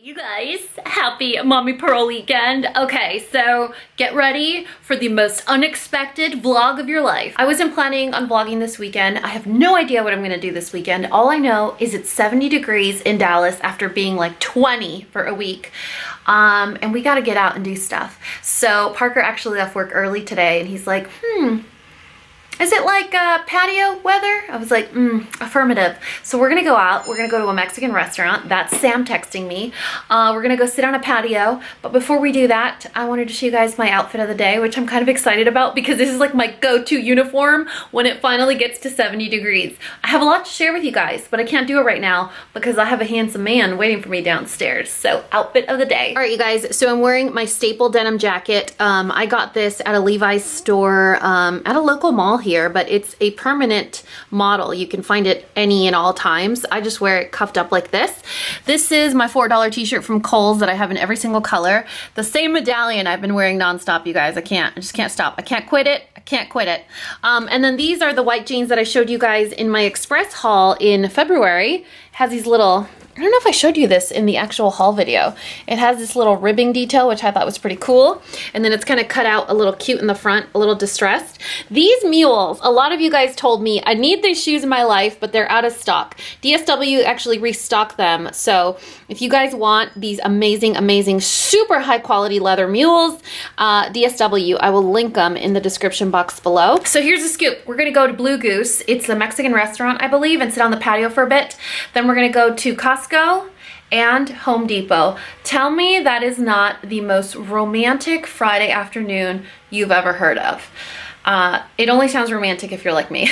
You guys, happy Mommy Pearl weekend. Okay, so get ready for the most unexpected vlog of your life. I wasn't planning on vlogging this weekend. I have no idea what I'm gonna do this weekend. All I know is it's 70 degrees in Dallas after being like 20 for a week. And we gotta get out and do stuff. So Parker actually left work early today and he's like, is it like patio weather? I was like, affirmative. So we're gonna go out. We're gonna go to a Mexican restaurant. That's Sam texting me. We're gonna go sit on a patio. But before we do that, I wanted to show you guys my outfit of the day, which I'm kind of excited about because this is like my go-to uniform when it finally gets to 70 degrees. I have a lot to share with you guys, but I can't do it right now because I have a handsome man waiting for me downstairs. So outfit of the day. All right, you guys, so I'm wearing my staple denim jacket. I got this at a Levi's store at a local mall here, but it's a permanent model. You can find it any and all times. I just wear it cuffed up like this. This is my $4 t-shirt from Kohl's that I have in every single color. The same medallion I've been wearing nonstop, you guys. I just can't stop. I can't quit it. I can't quit it. And then these are the white jeans that I showed you guys in my Express haul in February. It has these little, I don't know if I showed you this in the actual haul video. It has this little ribbing detail, which I thought was pretty cool. And then it's kind of cut out a little cute in the front, a little distressed. These mules, a lot of you guys told me I need these shoes in my life, but they're out of stock. DSW actually restocked them. So if you guys want these amazing, amazing, super high quality leather mules, DSW, I will link them in the description box below. So here's the scoop. We're gonna go to Blue Goose. It's a Mexican restaurant, I believe, and sit on the patio for a bit. Then we're gonna go to Costco and Home Depot. Tell me that is not the most romantic Friday afternoon you've ever heard of. It only sounds romantic if you're like me.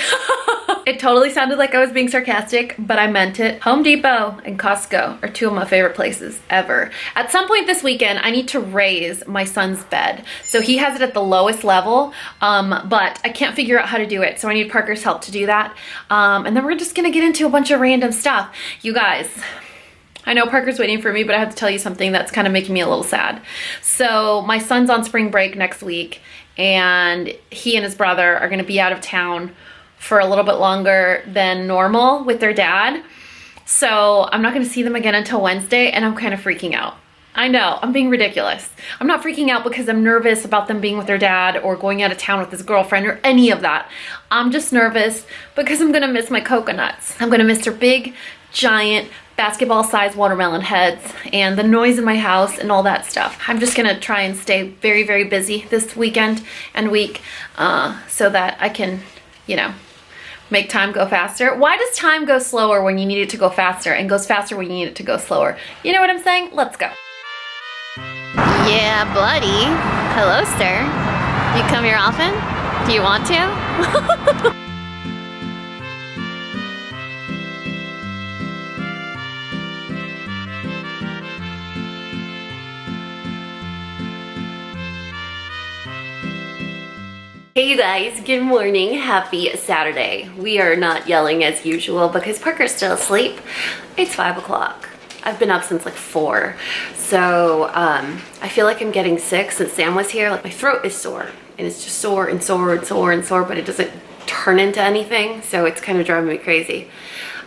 It totally sounded like I was being sarcastic, but I meant it. Home Depot and Costco are two of my favorite places ever. At some point this weekend, I need to raise my son's bed. So he has it at the lowest level, but I can't figure out how to do it. So I need Parker's help to do that. And then we're just gonna get into a bunch of random stuff. You guys, I know Parker's waiting for me, but I have to tell you something that's kind of making me a little sad. So my son's on spring break next week, and he and his brother are gonna be out of town for a little bit longer than normal with their dad. So I'm not gonna see them again until Wednesday, and I'm kind of freaking out. I know, I'm being ridiculous. I'm not freaking out because I'm nervous about them being with their dad or going out of town with his girlfriend or any of that. I'm just nervous because I'm gonna miss my coconuts. I'm gonna miss their big, giant, basketball-sized watermelon heads and the noise in my house and all that stuff. I'm just gonna try and stay very, very busy this weekend and week so that I can, you know, make time go faster. Why does time go slower when you need it to go faster and goes faster when you need it to go slower? You know what I'm saying? Let's go. Yeah, buddy. Hello, sir. You come here often? Do you want to? Hey you guys, good morning, happy Saturday. We are not yelling as usual because Parker's still asleep. It's 5 o'clock. I've been up since like 4. So I feel like I'm getting sick since Sam was here. Like my throat is sore and it's just sore and sore and sore and sore, but it doesn't turn into anything. So it's kind of driving me crazy.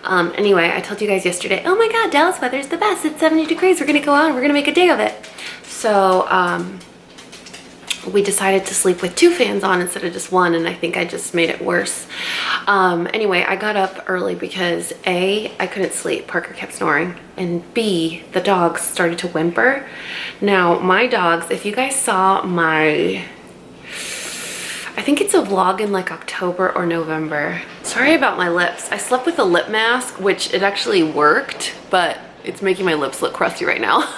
Anyway, I told you guys yesterday, oh my God, Dallas weather is the best. It's 70 degrees. We're gonna go out and we're gonna make a day of it. So we decided to sleep with 2 fans on instead of just 1, and I think I just made it worse. Anyway, I got up early because A, I couldn't sleep. Parker kept snoring. And B, the dogs started to whimper. Now, my dogs, if you guys saw my, I think it's a vlog in like October or November. Sorry about my lips. I slept with a lip mask, which it actually worked, but it's making my lips look crusty right now.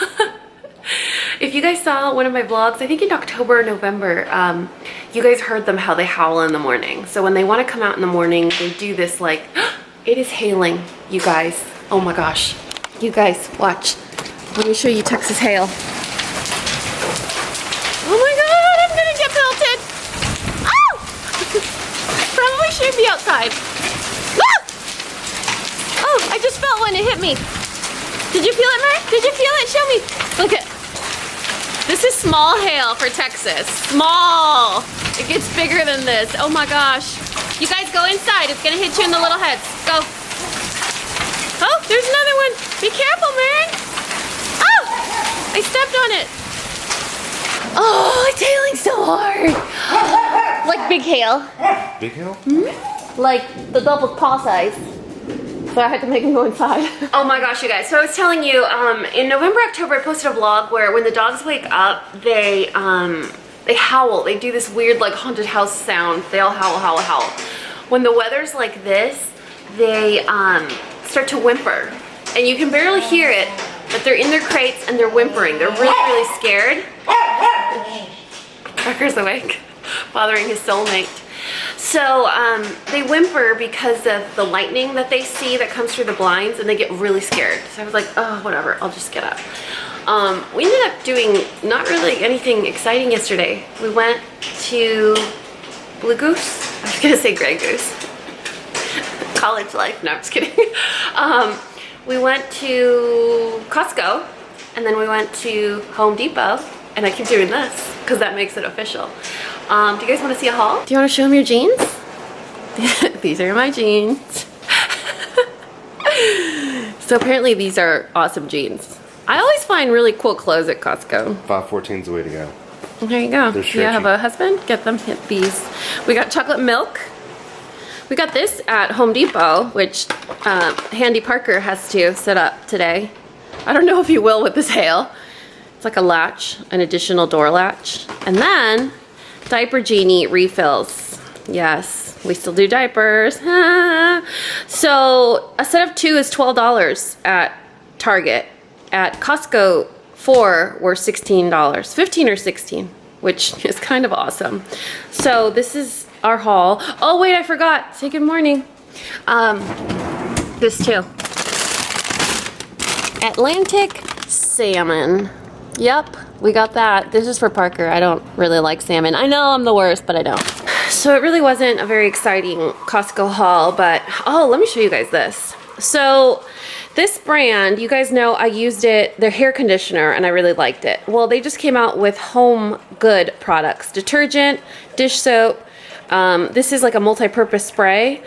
If you guys saw one of my vlogs, I think in October or November, you guys heard them how they howl in the morning. So when they want to come out in the morning, they do this like, it is hailing, you guys. Oh my gosh. You guys, watch. Let me show you Texas hail. Oh my God, I'm gonna get pelted. Oh! Probably shouldn't be outside. Ah! Oh, I just felt one, it hit me. Did you feel it, Mern? Did you feel it? Show me. Look at. This is small hail for Texas. Small. It gets bigger than this. Oh my gosh. You guys go inside. It's gonna hit you in the little heads. Go. Oh, there's another one. Be careful, Mern. Oh! I stepped on it. Oh, it's hailing so hard. Like big hail. Big hail? Hmm? Like the double paw size. So I had to make him go inside. Oh my gosh, you guys. So I was telling you, in November, October, I posted a vlog where when the dogs wake up, they howl. They do this weird like haunted house sound. They all howl, howl, howl. When the weather's like this, they start to whimper. And you can barely hear it, but they're in their crates and they're whimpering. They're really, really scared. Parker's awake, bothering his soulmate. So they whimper because of the lightning that they see that comes through the blinds, and they get really scared. So I was like, oh, whatever, I'll just get up. We ended up doing not really anything exciting yesterday. We went to Blue Goose. I was gonna say Grey Goose. College life, no, I'm just kidding. We went to Costco, and then we went to Home Depot, and I keep doing this because that makes it official. Do you guys want to see a haul? Do you want to show them your jeans? These are my jeans. So apparently these are awesome jeans. I always find really cool clothes at Costco. 514's the way to go. There you go. Do you have a husband? Get them these. We got chocolate milk. We got this at Home Depot, which Handy Parker has to set up today. I don't know if he will with this hail. It's like a latch, an additional door latch. And then Diaper Genie refills. Yes, we still do diapers. So a set of 2 is $12 at Target. At Costco, 4 were $16, 15 or 16, which is kind of awesome. So this is our haul. Oh wait, I forgot. Say good morning. This too. Atlantic salmon. Yep, we got that. This is for Parker. I don't really like salmon. I know I'm the worst, but I don't. So it really wasn't a very exciting Costco haul, but oh, let me show you guys this. So this brand, you guys know I used it, their hair conditioner, and I really liked it. Well, they just came out with home good products, detergent, dish soap. This is like a multi-purpose spray.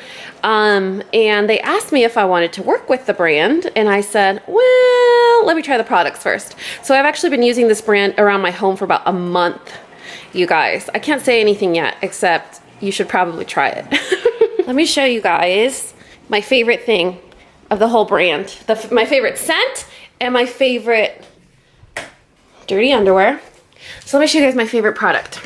And they asked me if I wanted to work with the brand, and I said, well, let me try the products first. So I've actually been using this brand around my home for about a month, you guys. I can't say anything yet, except you should probably try it. Let me show you guys my favorite thing of the whole brand. My favorite scent and my favorite dirty underwear. So let me show you guys my favorite product.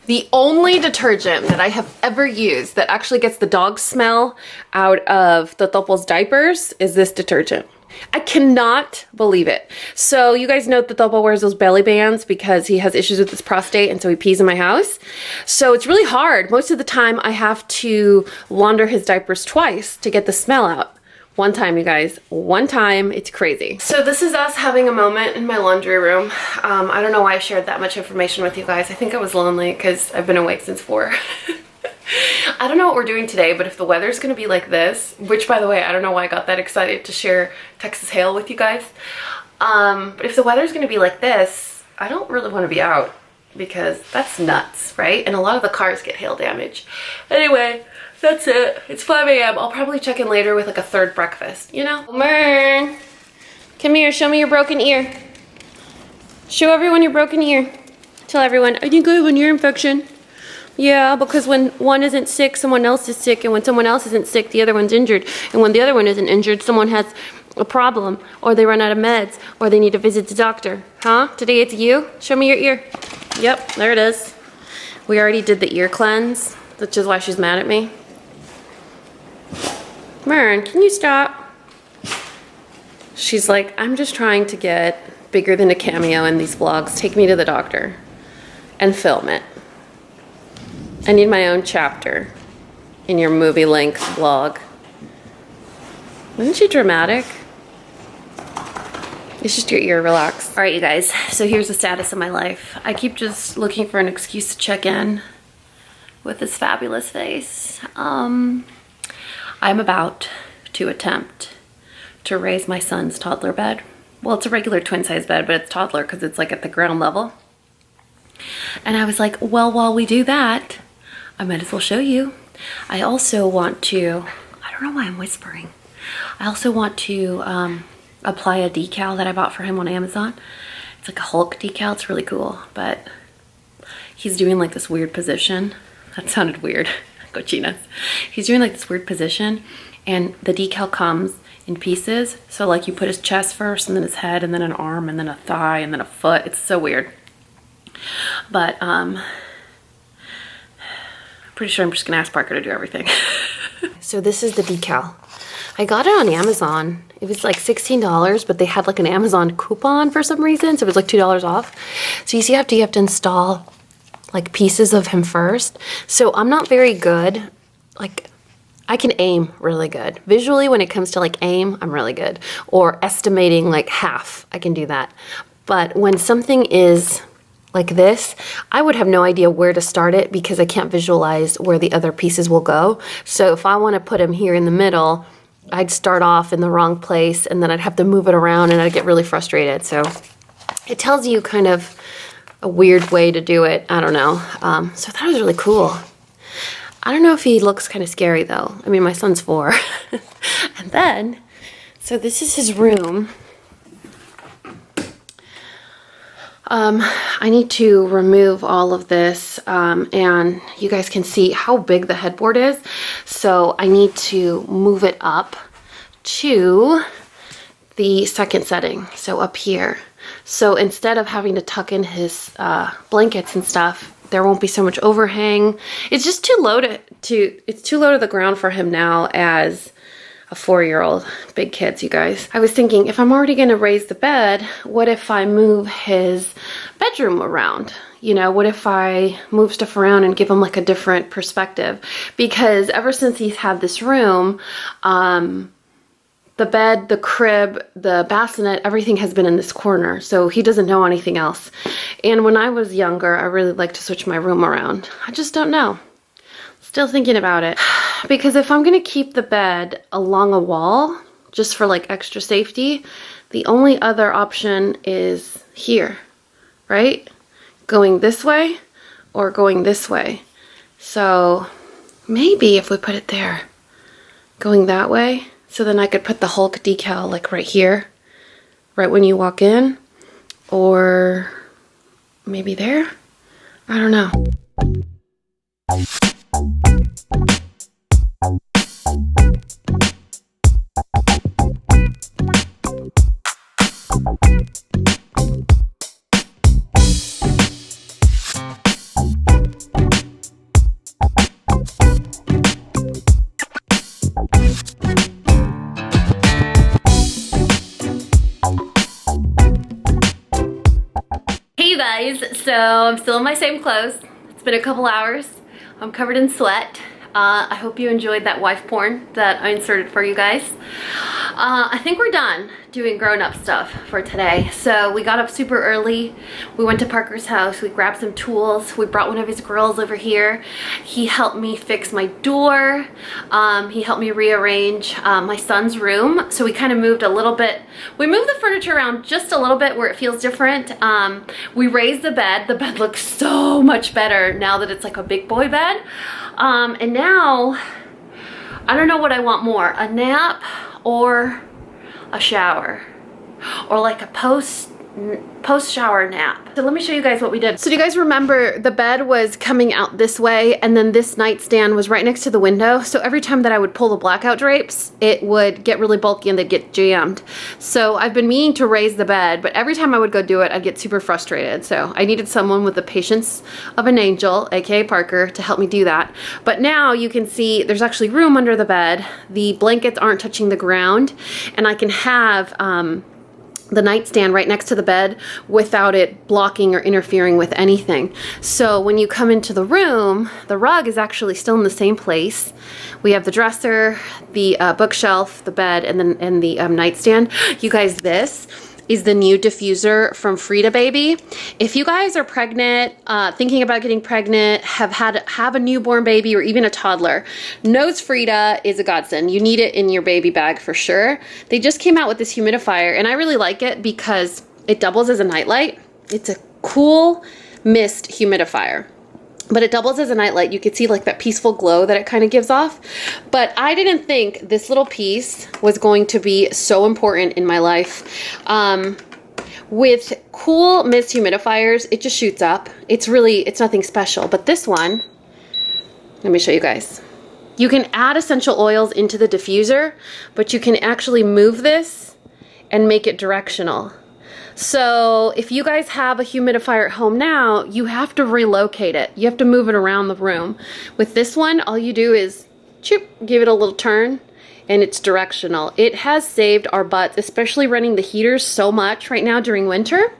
The only detergent that I have ever used that actually gets the dog smell out of the Topo's diapers is this detergent. I cannot believe it. So you guys know that Topo wears those belly bands because he has issues with his prostate, and so he pees in my house. So it's really hard. Most of the time I have to launder his diapers twice to get the smell out. One time, you guys, one time. It's crazy. So this is us having a moment in my laundry room. I don't know why I shared that much information with you guys. I think I was lonely because I've been awake since 4. I don't know what we're doing today, but if the weather's gonna be like this, which by the way, I don't know why I got that excited to share Texas hail with you guys. But if the weather's gonna be like this, I don't really wanna be out because that's nuts, right? And a lot of the cars get hail damage. Anyway, that's it. It's 5 a.m. I'll probably check in later with like a third breakfast, you know? Mern, come here, show me your broken ear. Show everyone your broken ear. Tell everyone, I think I have an ear infection. Yeah, because when one isn't sick, someone else is sick, and when someone else isn't sick, the other one's injured. And when the other one isn't injured, someone has a problem, or they run out of meds, or they need to visit the doctor. Huh? Today it's you? Show me your ear. Yep, there it is. We already did the ear cleanse, which is why she's mad at me. Mern, can you stop? She's like, I'm just trying to get bigger than a cameo in these vlogs. Take me to the doctor and film it. I need my own chapter in your movie length vlog. Isn't she dramatic? It's just your ear, relax. All right, you guys, so here's the status of my life. I keep just looking for an excuse to check in with this fabulous face. I'm about to attempt to raise my son's toddler bed. Well, it's a regular twin size bed, but it's toddler because it's like at the ground level. And I was like, well, while we do that, I might as well show you. I also want to, I don't know why I'm whispering. I also want to apply a decal that I bought for him on Amazon. It's like a Hulk decal. It's really cool, but he's doing like this weird position. That sounded weird. Cochinas. He's doing like this weird position, and the decal comes in pieces. So like you put his chest first, and then his head, and then an arm, and then a thigh, and then a foot. It's so weird. But pretty sure I'm just gonna ask Parker to do everything. So this is the decal. I got it on Amazon. It was like $16, but they had like an Amazon coupon for some reason, so it was like $2 off. So you see, you have to install like pieces of him first. So I'm not very good. Like, I can aim really good. Visually, when it comes to like aim, I'm really good. Or estimating like half, I can do that. But when something is like this, I would have no idea where to start it because I can't visualize where the other pieces will go. So if I want to put him here in the middle, I'd start off in the wrong place, and then I'd have to move it around, and I'd get really frustrated. So it tells you kind of a weird way to do it. I don't know. So that was really cool. I don't know if he looks kind of scary though. I mean, my son's 4. And then, so this is his room. I need to remove all of this, and you guys can see how big the headboard is. So I need to move it up to the second setting, so up here. So instead of having to tuck in his blankets and stuff, there won't be so much overhang. It's just too low it's too low to the ground for him now as a 4-year-old. Big kids, you guys. I was thinking, if I'm already gonna raise the bed, what if I move his bedroom around? You know, what if I move stuff around and give him like a different perspective? Because ever since he's had this room, the bed, the crib, the bassinet, everything has been in this corner, so he doesn't know anything else. And when I was younger, I really liked to switch my room around. I just don't know. Still thinking about it. Because if I'm gonna keep the bed along a wall, just for like extra safety, the only other option is here, right? Going this way or going this way. So maybe if we put it there, going that way, so then I could put the Hulk decal like right here, right when you walk in, or maybe there? I don't know. Hey you guys, so I'm still in my same clothes. It's been a couple hours. I'm covered in sweat. I hope you enjoyed that wife porn that I inserted for you guys. I think we're done doing grown-up stuff for today. So we got up super early. We went to Parker's house. We grabbed some tools. We brought one of his grills over here. He helped me fix my door. He helped me rearrange my son's room. So we kind of moved a little bit. We moved the furniture around just a little bit where it feels different. We raised the bed. The bed looks so much better now that it's like a big boy bed. And now, I don't know what I want more, a nap or a shower, or like a post-shower nap. So let me show you guys what we did. So do you guys remember the bed was coming out this way, and then this nightstand was right next to the window? So every time that I would pull the blackout drapes, it would get really bulky and they'd get jammed. So I've been meaning to raise the bed, but every time I would go do it, I'd get super frustrated. So I needed someone with the patience of an angel, aka Parker, to help me do that. But now you can see there's actually room under the bed. The blankets aren't touching the ground, and I can have the nightstand right next to the bed without it blocking or interfering with anything. So when you come into the room, the rug is actually still in the same place. We have the dresser, the bookshelf, the bed, and the nightstand. You guys, this is the new diffuser from Frida Baby. If you guys are pregnant, thinking about getting pregnant, have a newborn baby or even a toddler, knows Frida is a godsend. You need it in your baby bag for sure. They just came out with this humidifier, and I really like it because it doubles as a nightlight. It's a cool mist humidifier. but it doubles as a nightlight. You could see like that peaceful glow that it kind of gives off. But I didn't think this little piece was going to be so important in my life. With cool mist humidifiers, it just shoots up. It's nothing special. But this one, let me show you guys. You can add essential oils into the diffuser, but you can actually move this and make it directional. So if you guys have a humidifier at home now, you have to relocate it. You have to move it around the room. With this one, all you do is choop, give it a little turn, and it's directional. It has saved our butts, especially running the heaters so much right now during winter.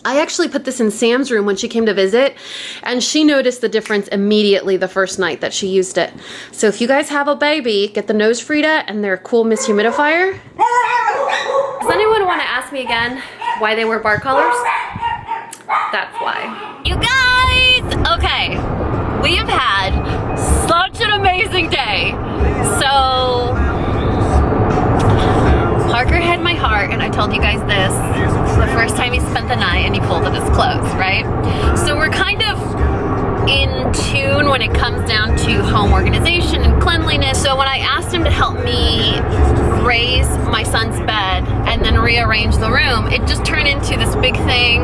I actually put this in Sam's room when she came to visit, and she noticed the difference immediately the first night that she used it. So if you guys have a baby, get the Nose Frida and their cool mist humidifier. Does anyone want to ask me again why they wear bar colors? That's why. You guys, okay, we have had such an amazing day. So Parker had my heart, and I told you guys this the first time he spent the night and he folded his clothes, right? So we're kind of in tune when it comes down to home organization and cleanliness. So when I asked him to help me raise my son's bed and then rearrange the room, it just turned into this big thing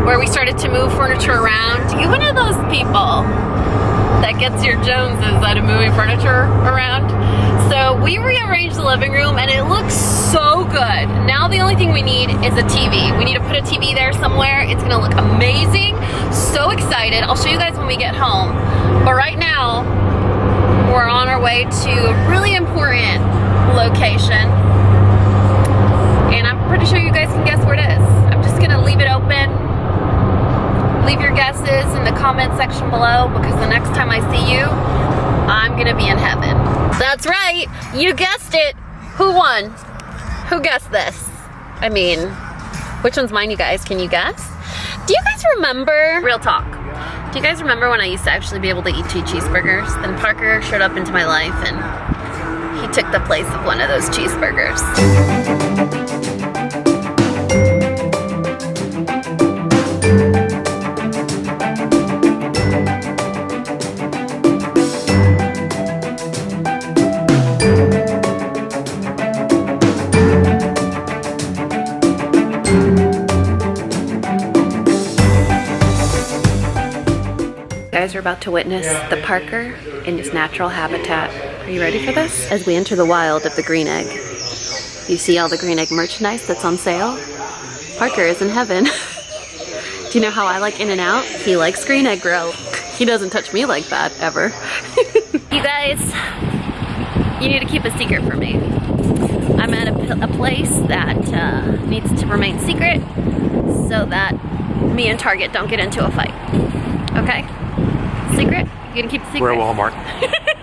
where we started to move furniture around. You one of those people that gets your Joneses out of moving furniture around? So we rearranged the living room and it looks so good. Now the only thing we need is a TV. We need to put a TV there somewhere. It's gonna look amazing. So excited. I'll show you guys when we get home. But right now, we're on our way to a really important location. And I'm pretty sure you guys can guess where it is. I'm just gonna leave it open. Leave your guesses in the comment section below, because the next time I see you, I'm gonna be in heaven. That's right, you guessed it. Who won? Who guessed this? I mean, which one's mine, you guys? Can you guess? Do you guys remember, real talk, do you guys remember when I used to actually be able to eat 2 cheeseburgers? Then Parker showed up into my life and he took the place of one of those cheeseburgers. You guys are about to witness the Parker in his natural habitat. Are you ready for this? As we enter the wild of the green egg, you see all the green egg merchandise that's on sale? Parker is in heaven. Do you know how I like In-N-Out? He likes green egg grill. He doesn't touch me like that, ever. You guys, you need to keep a secret from me. I'm at a place that needs to remain secret so that me and Target don't get into a fight. Okay? Secret? You gonna keep the secret? We're at Walmart.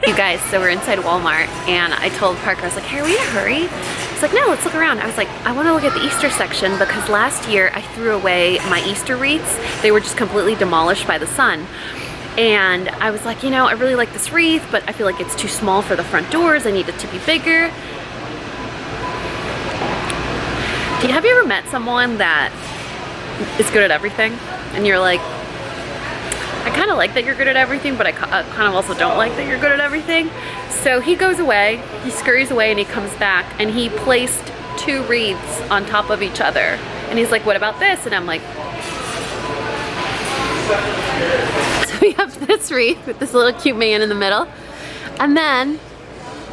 You guys, so we're inside Walmart, and I told Parker, I was like, hey, are we in a hurry? He's like, no, let's look around. I was like, I wanna look at the Easter section because last year I threw away my Easter wreaths. They were just completely demolished by the sun. And I was like, you know, I really like this wreath, but I feel like it's too small for the front doors. I need it to be bigger. Have you ever met someone that is good at everything? And you're like, I kind of like that you're good at everything, but I kind of also don't like that you're good at everything. So he goes away, he scurries away, and he comes back, and he placed 2 wreaths on top of each other. And he's like, what about this? And I'm like, so we have this wreath with this little cute man in the middle. And then,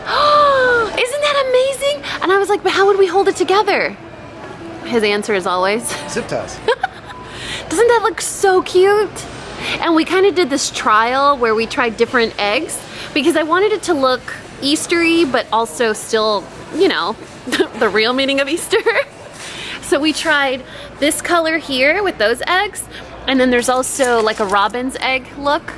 oh, isn't that amazing? And I was like, but how would we hold it together? His answer is always Zip ties. Doesn't that look so cute? And we kind of did this trial where we tried different eggs because I wanted it to look Eastery, but also still, you know, the real meaning of Easter. So we tried this color here with those eggs, and then there's also like a robin's egg look,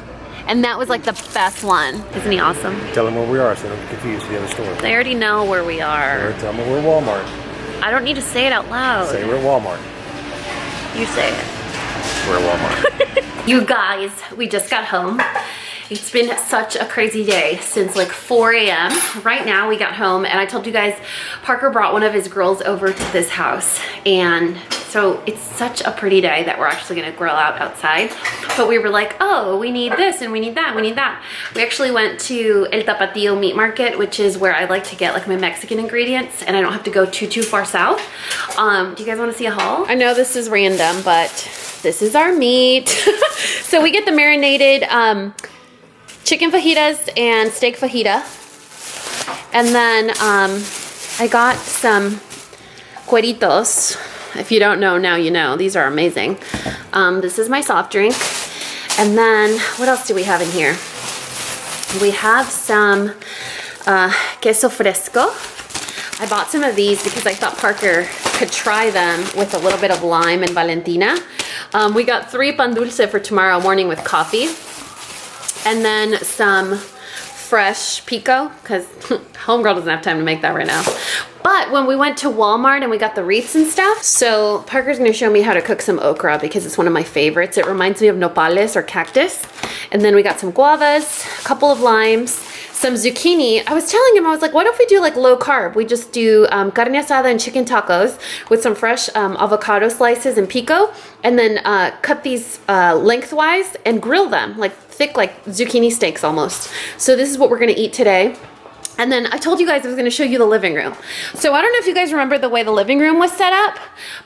and that was like the best one. Isn't he awesome? Tell them where we are so they don't get confused with the other store. They already know where we are. Tell them we're at Walmart. I don't need to say it out loud. Say we're at Walmart. You say it. We're at Walmart. You guys, we just got home. It's been such a crazy day since like 4 a.m. Right now we got home, and I told you guys Parker brought one of his girls over to this house, and so So it's such a pretty day that we're actually gonna grill out outside. But we were like, oh, we need this and we need that, we need that. We actually went to El Tapatío meat market, which is where I like to get like my Mexican ingredients and I don't have to go too far south. Do you guys wanna see a haul? I know this is random, but this is our meat. So we get the marinated chicken fajitas and steak fajita. And then I got some cueritos. If you don't know, now you know. These are amazing. This is my soft drink. And then, what else do we have in here? We have some queso fresco. I bought some of these because I thought Parker could try them with a little bit of lime and Valentina. We got 3 pan dulce for tomorrow morning with coffee. And then some fresh pico, because homegirl doesn't have time to make that right now. But when we went to Walmart and we got the wreaths and stuff, so Parker's gonna show me how to cook some okra because it's one of my favorites. It reminds me of nopales or cactus. And then we got some guavas, a couple of limes, some zucchini. I was telling him, I was like, what if we do like low carb? We just do carne asada and chicken tacos with some fresh avocado slices and pico, and then cut these lengthwise and grill them, like thick, like zucchini steaks almost. So this is what we're gonna eat today. And then I told you guys I was gonna show you the living room. So I don't know if you guys remember the way the living room was set up,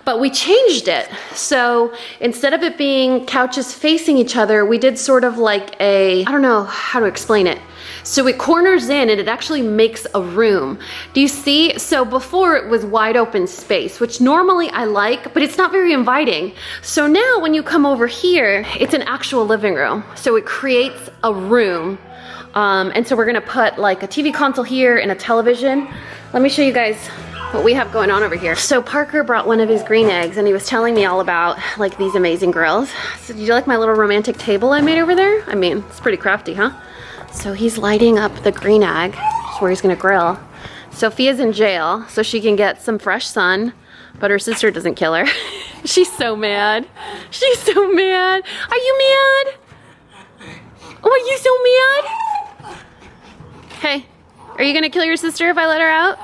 but we changed it. So instead of it being couches facing each other, we did sort of like a, I don't know how to explain it. So it corners in and it actually makes a room. Do you see? So before it was wide open space, which normally I like, but it's not very inviting. So now when you come over here, it's an actual living room. So it creates a room. And so we're gonna put like a TV console here and a television. Let me show you guys what we have going on over here. So Parker brought one of his green eggs and he was telling me all about like these amazing grills. So did you like my little romantic table I made over there? I mean, it's pretty crafty, huh? So he's lighting up the green egg, which is where he's gonna grill. Sophia's in jail, so she can get some fresh sun, but her sister doesn't kill her. She's so mad. She's so mad. Are you mad? Oh, are you so mad? Hey, are you gonna kill your sister if I let her out?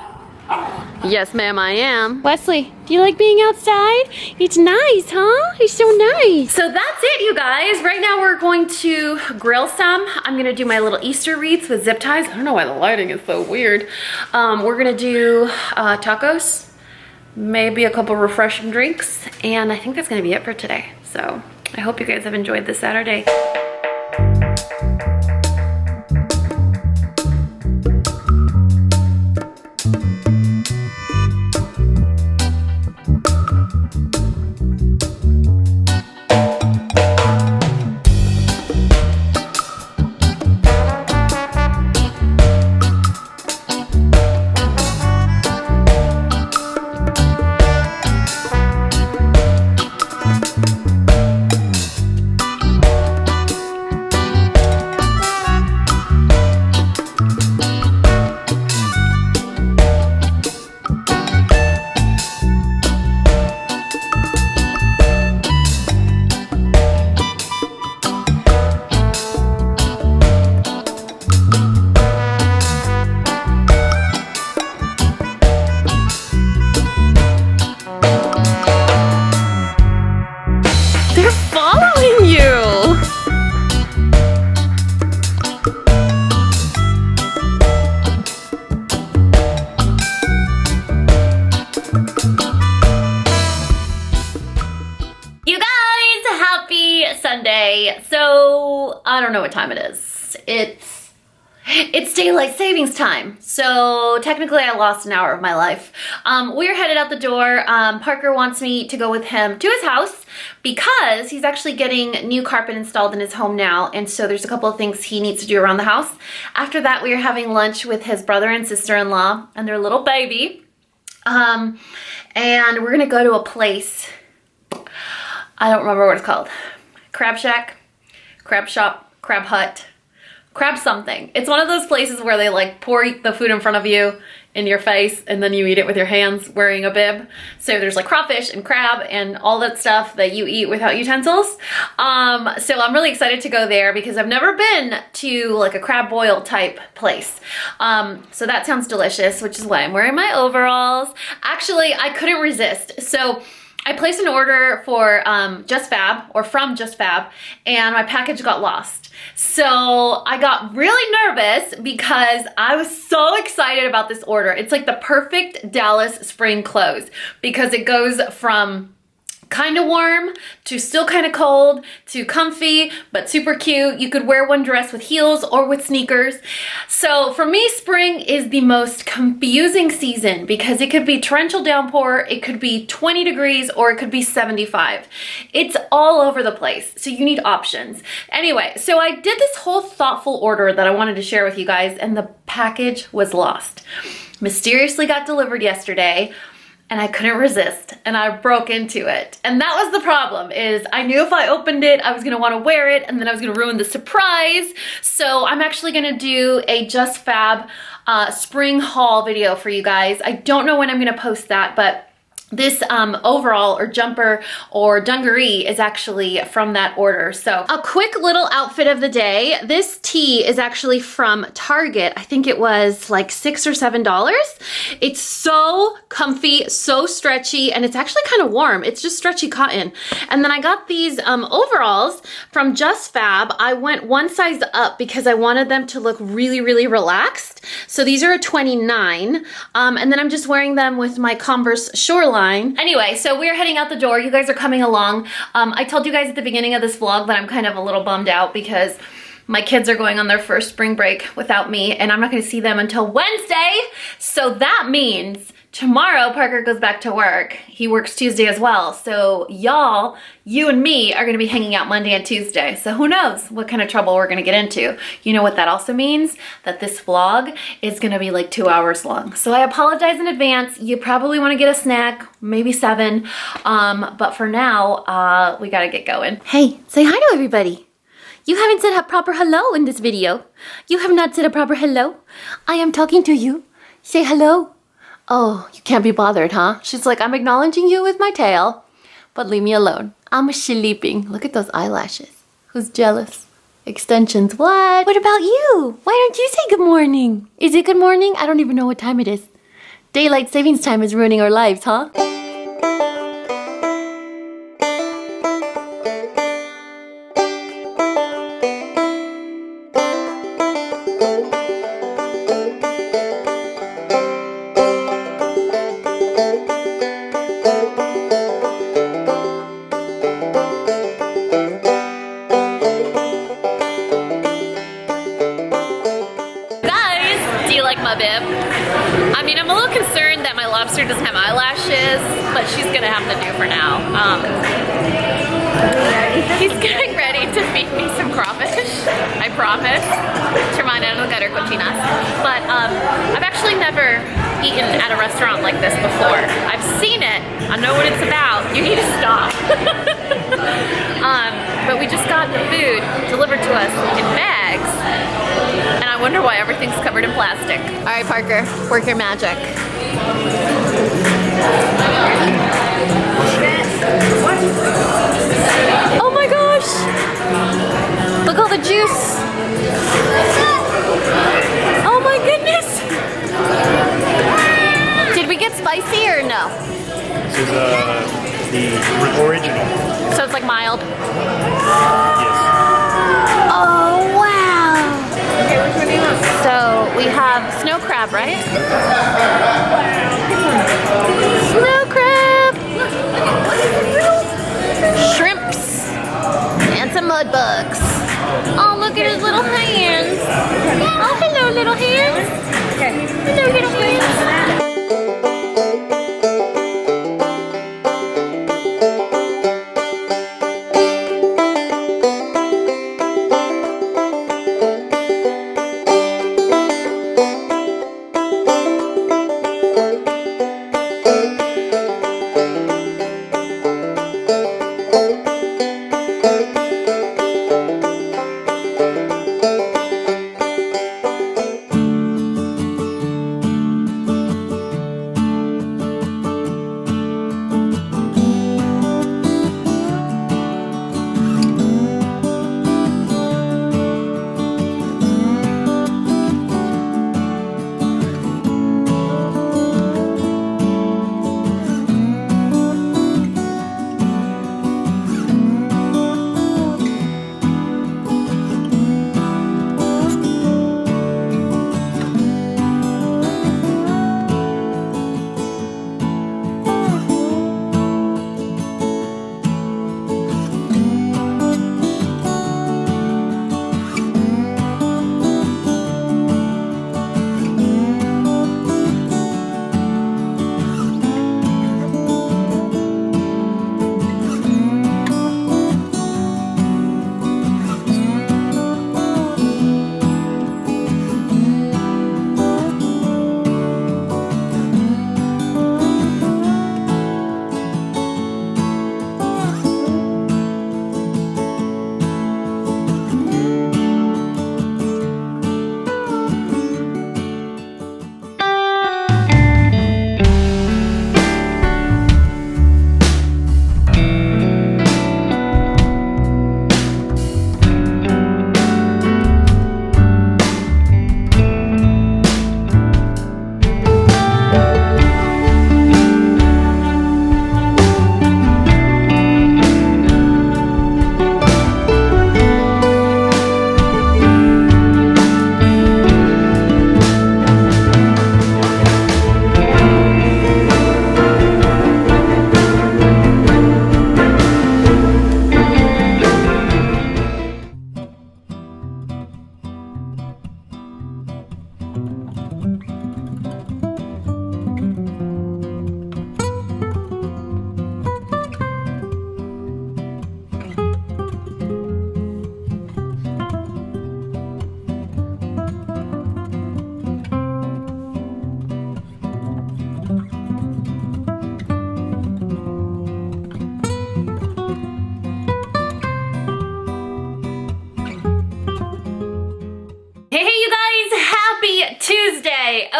Yes, ma'am, I am. Wesley, do you like being outside? It's nice, huh? It's so nice. So that's it, you guys. Right now we're going to grill some. I'm gonna do my little Easter wreaths with zip ties. I don't know why the lighting is so weird. We're gonna do tacos, maybe a couple refreshing drinks, and I think that's gonna be it for today. So I hope you guys have enjoyed this Saturday. Sunday. So I don't know what time it is. It's daylight savings time. So technically I lost an hour of my life. We're headed out the door. Parker wants me to go with him to his house because he's actually getting new carpet installed in his home now. And so there's a couple of things he needs to do around the house. After that, we are having lunch with his brother and sister-in-law and their little baby. And we're gonna go to a place, I don't remember what it's called. Crab Shack, Crab Shop, Crab Hut, Crab something. It's one of those places where they like pour the food in front of you in your face and then you eat it with your hands wearing a bib. So there's like crawfish and crab and all that stuff that you eat without utensils. So I'm really excited to go there because I've never been to like a crab boil type place. So that sounds delicious, which is why I'm wearing my overalls. Actually, I couldn't resist. So I placed an order for Just Fab, or from Just Fab, and my package got lost. So I got really nervous because I was so excited about this order. It's like the perfect Dallas spring clothes because it goes from kind of warm to still kind of cold to comfy but super cute. You could wear one dress with heels or with sneakers. So for me, spring is the most confusing season because it could be torrential downpour, it could be 20 degrees, or it could be 75. It's all over the place, so you need options. Anyway, so I did this whole thoughtful order that I wanted to share with you guys, and the package was lost. Mysteriously got delivered yesterday, and I couldn't resist, and I broke into it. And that was the problem, is I knew if I opened it, I was gonna wanna wear it, and then I was gonna ruin the surprise. So I'm actually gonna do a Just Fab spring haul video for you guys. I don't know when I'm gonna post that, but this overall or jumper or dungaree is actually from that order. So a quick little outfit of the day. This tee is actually from Target. I think it was like $6 or $7. It's so comfy, so stretchy, and it's actually kind of warm. It's just stretchy cotton. And then I got these overalls from Just Fab. I went one size up because I wanted them to look really, really relaxed. So these are a 29. And then I'm just wearing them with my Converse Shoreline. Anyway, so we're heading out the door. You guys are coming along. I told you guys at the beginning of this vlog that I'm kind of a little bummed out because my kids are going on their first spring break without me, and I'm not gonna see them until Wednesday. So that means tomorrow Parker goes back to work. He works Tuesday as well. So y'all, you and me are gonna be hanging out Monday and Tuesday. So who knows what kind of trouble we're gonna get into. You know what that also means? That this vlog is gonna be like 2 hours long. So I apologize in advance. You probably wanna get a snack, maybe 7. But for now, we gotta get going. Hey, say hi to everybody. You haven't said a proper hello in this video. You have not said a proper hello. I am talking to you. Say hello. Oh, you can't be bothered, huh? She's like, I'm acknowledging you with my tail, but leave me alone. I'm sleeping. Look at those eyelashes. Who's jealous? Extensions, what? What about you? Why don't you say good morning? Is it good morning? I don't even know what time it is. Daylight savings time is ruining our lives, huh? Doesn't have eyelashes, but she's gonna have to do for now. He's getting ready to feed me some crawfish, I promise. Termina no gutter cochinas. But I've actually never eaten at a restaurant like this before. I've seen it, I know what it's about. You need to stop. But we just got the food delivered to us in bags, and I wonder why everything's covered in plastic. All right, Parker, work your magic. Oh my gosh! Look all the juice! Oh my goodness! Did we get spicy or no? This is the original. So it's like mild? Yes. Oh wow! So we have snow crab, right? Snow crab! Shrimps! And some mud bugs. Oh, look at his little hands. Oh, hello, little hands. Hello, little hands.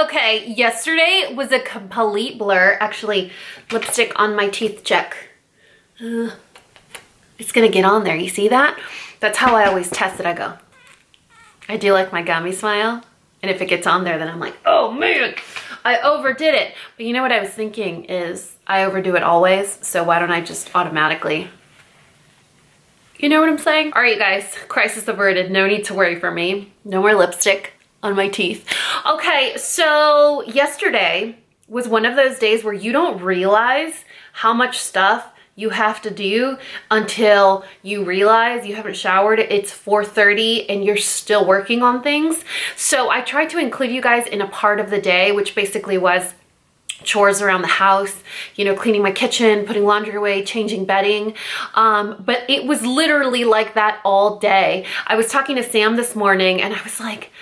Okay, yesterday was a complete blur. Actually, lipstick on my teeth check. It's gonna get on there, you see that? That's how I always test it. I go, I do like my gummy smile. And if it gets on there, then I'm like, oh man, I overdid it. But you know what I was thinking is I overdo it always. So why don't I just automatically, you know what I'm saying? All right, you guys, crisis averted. No need to worry for me. No more lipstick on my teeth. Okay, so yesterday was one of those days where you don't realize how much stuff you have to do until you realize you haven't showered. It's 4:30 and you're still working on things. So I tried to include you guys in a part of the day, which basically was chores around the house, you know, cleaning my kitchen, putting laundry away, changing bedding. But it was literally like that all day. I was talking to Sam this morning and I was like,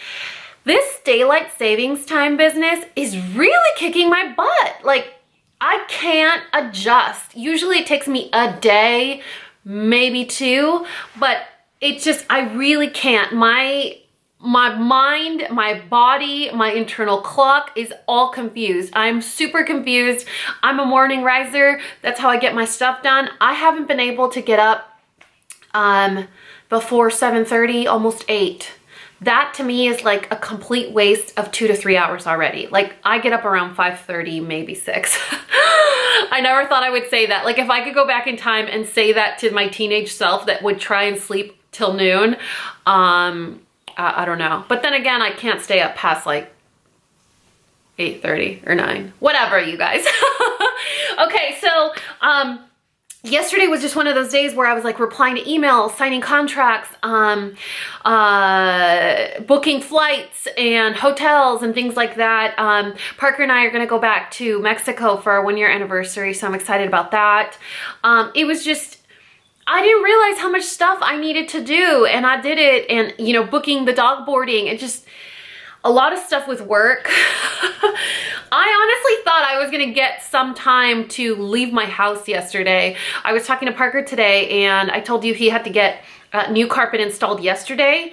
this daylight savings time business is really kicking my butt. Like, I can't adjust. Usually it takes me a day, maybe two, but it just, I really can't. My mind, my body, my internal clock is all confused. I'm super confused. I'm a morning riser. That's how I get my stuff done. I haven't been able to get up before 7:30, almost 8. That to me is like a complete waste of 2 to 3 hours already. Like I get up around 5:30, maybe 6. I never thought I would say that. Like if I could go back in time and say that to my teenage self that would try and sleep till noon, I don't know. But then again, I can't stay up past like 8:30 or 9, whatever, you guys. Okay, so yesterday was just one of those days where I was like replying to emails, signing contracts, booking flights and hotels and things like that. Parker and I are gonna go back to Mexico for our 1-year anniversary, so I'm excited about that. It was just, I didn't realize how much stuff I needed to do, and I did it, and you know, booking the dog boarding, and just a lot of stuff with work. I honestly thought I was gonna get some time to leave my house yesterday. I was talking to Parker today and I told you he had to get new carpet installed yesterday,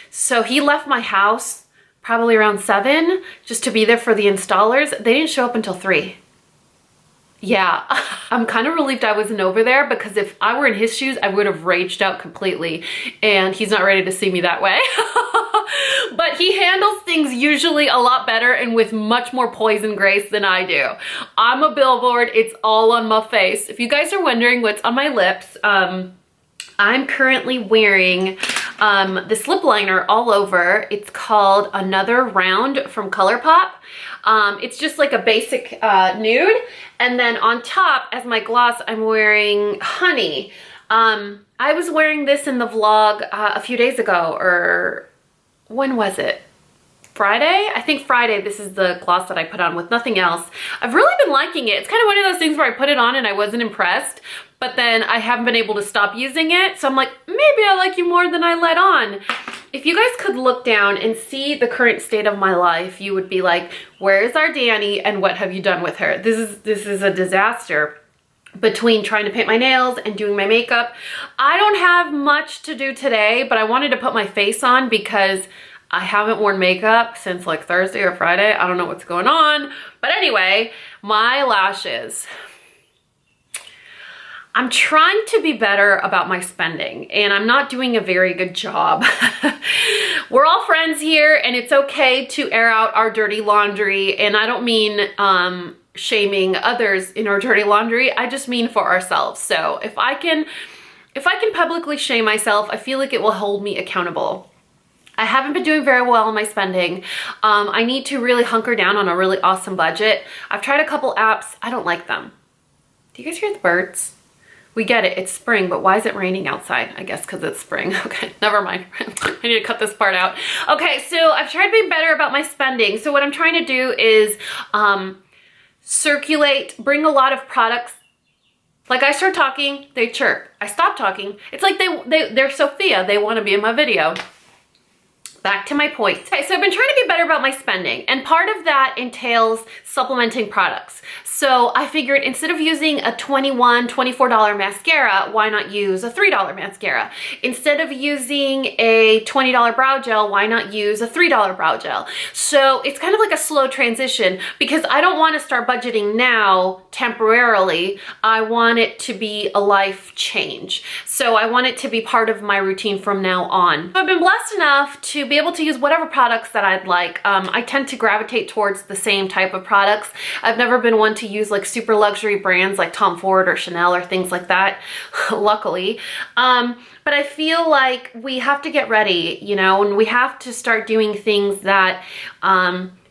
so he left my house probably around 7 just to be there for the installers. They didn't show up until 3. Yeah, I'm kind of relieved I wasn't over there because if I were in his shoes, I would have raged out completely, and he's not ready to see me that way. But he handles things usually a lot better and with much more poise and grace than I do. I'm a billboard, it's all on my face. If you guys are wondering what's on my lips, I'm currently wearing this lip liner all over. It's called Another Round from ColourPop. It's just like a basic nude. And then on top, as my gloss, I'm wearing Honey. I was wearing this in the vlog a few days ago, or when was it? Friday? I think Friday. This is the gloss that I put on with nothing else. I've really been liking it. It's kind of one of those things where I put it on and I wasn't impressed, but then I haven't been able to stop using it. So I'm like, maybe I like you more than I let on. If you guys could look down and see the current state of my life, you would be like, where is our Dani and what have you done with her? This is a disaster. Between trying to paint my nails and doing my makeup. I don't have much to do today, but I wanted to put my face on because I haven't worn makeup since like Thursday or Friday. I don't know what's going on. But anyway, my lashes. I'm trying to be better about my spending and I'm not doing a very good job. We're all friends here and it's okay to air out our dirty laundry, and I don't mean shaming others in our dirty laundry. I just mean for ourselves. So if I can publicly shame myself, I feel like it will hold me accountable. I haven't been doing very well on my spending. I need to really hunker down on a really awesome budget. I've tried a couple apps. I don't like them. Do you guys hear the birds? We get it, it's spring, but why is it raining outside? I guess because it's spring. Okay, never mind. I need to cut this part out. Okay, so I've tried to be better about my spending. So what I'm trying to do is circulate, bring a lot of products. Like I start talking, they chirp. I stop talking. It's like they're Sophia. They want to be in my video. back to my point. Okay, so I've been trying to be better about my spending, and part of that entails supplementing products. So I figured instead of using a $21, $24 mascara, why not use a $3 mascara? Instead of using a $20 brow gel, why not use a $3 brow gel? So it's kind of like a slow transition because I don't want to start budgeting now temporarily. I want it to be a life change. So I want it to be part of my routine from now on. So I've been blessed enough to be able to use whatever products that I'd like. I tend to gravitate towards the same type of products. I've never been one to use like super luxury brands like Tom Ford or Chanel or things like that, luckily. But I feel like we have to get ready, you know, and we have to start doing things that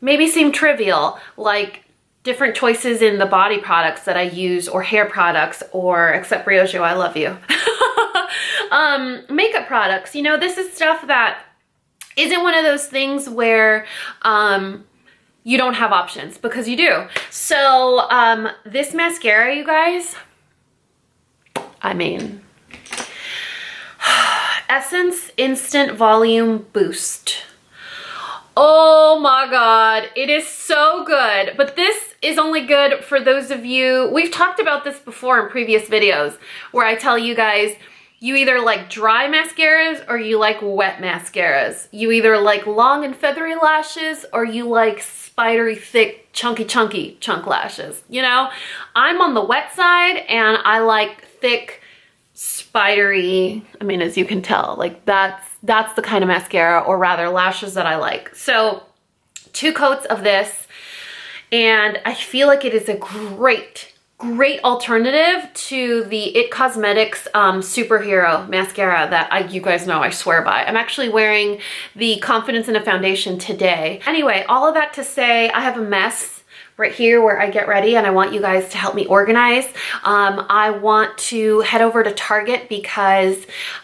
maybe seem trivial, like different choices in the body products that I use, or hair products, or, except Riojo, I love you. Makeup products, you know, this is stuff that isn't one of those things where you don't have options, because you do. So this mascara, you guys, I mean, Essence Instant Volume Boost. Oh my God, it is so good. But this is only good for those of you, we've talked about this before in previous videos, where I tell you guys, you either like dry mascaras or you like wet mascaras. You either like long and feathery lashes or you like spidery, thick, chunky chunk lashes. You know, I'm on the wet side and I like thick, spidery, I mean, as you can tell, like that's the kind of mascara, or rather lashes, that I like. So 2 coats of this, and I feel like it is a great alternative to the IT Cosmetics superhero mascara that you guys know I swear by. I'm actually wearing the Confidence in a Foundation today. Anyway, all of that to say, I have a mess right here where I get ready, and I want you guys to help me organize. I want to head over to Target because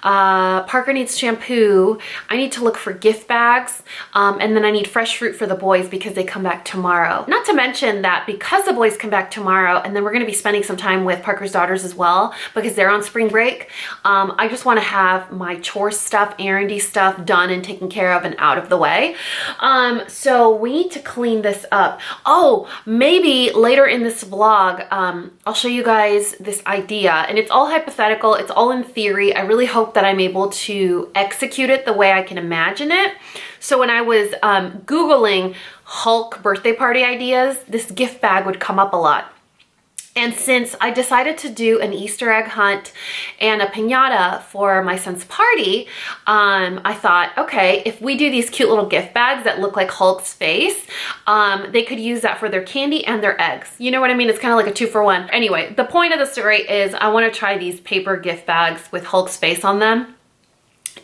Parker needs shampoo. I need to look for gift bags, and then I need fresh fruit for the boys because they come back tomorrow. Not to mention that because the boys come back tomorrow, and then we're going to be spending some time with Parker's daughters as well because they're on spring break, I just want to have my chore stuff, errandy stuff done and taken care of and out of the way. So we need to clean this up. Oh, maybe later in this vlog, I'll show you guys this idea, and it's all hypothetical, it's all in theory. I really hope that I'm able to execute it the way I can imagine it. So when I was Googling Hulk birthday party ideas, this gift bag would come up a lot. And since I decided to do an Easter egg hunt and a piñata for my son's party, I thought, okay, if we do these cute little gift bags that look like Hulk's face, they could use that for their candy and their eggs. You know what I mean? It's kind of like a 2-for-1. Anyway, the point of the story is I want to try these paper gift bags with Hulk's face on them.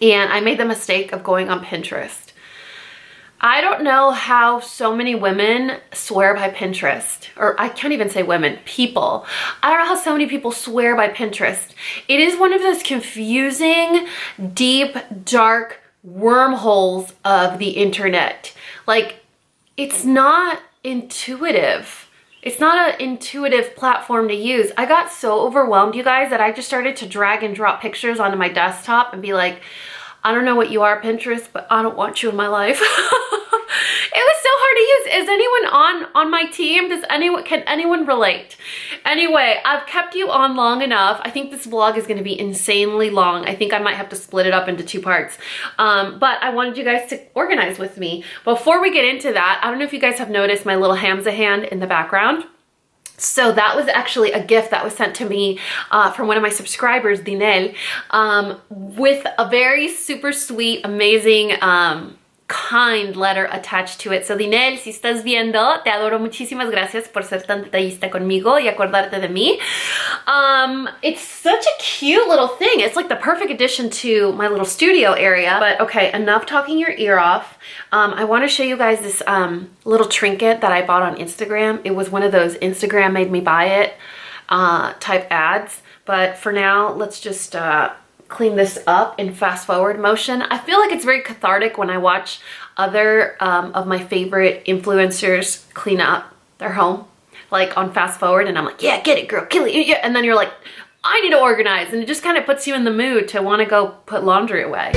And I made the mistake of going on Pinterest. I don't know how so many women swear by Pinterest, or I can't even say women, people. I don't know how so many people swear by Pinterest. It is one of those confusing, deep, dark wormholes of the internet. Like, it's not intuitive. It's not an intuitive platform to use. I got so overwhelmed, you guys, that I just started to drag and drop pictures onto my desktop and be like, I don't know what you are, Pinterest, but I don't want you in my life. It was so hard to use. Is anyone on my team? Can anyone relate? Anyway, I've kept you on long enough. I think this vlog is going to be insanely long. I think I might have to split it up into 2 parts. But I wanted you guys to organize with me. Before we get into that, I don't know if you guys have noticed my little Hamza hand in the background. So that was actually a gift that was sent to me from one of my subscribers, Dinel, with a very super sweet, amazing, kind letter attached to it. So Dinel, si estás viendo, te adoro, muchísimas gracias por ser tan detallista conmigo y acordarte de mí. It's such a cute little thing. It's like the perfect addition to my little studio area. But okay, enough talking your ear off. I want to show you guys this little trinket that I bought on Instagram. It was one of those Instagram made me buy it type ads. But for now, let's just clean this up in fast forward motion. I feel like it's very cathartic when I watch other of my favorite influencers clean up their home, like on fast forward, and I'm like, yeah, get it, girl, kill it, yeah. And then you're like, I need to organize, and it just kind of puts you in the mood to want to go put laundry away.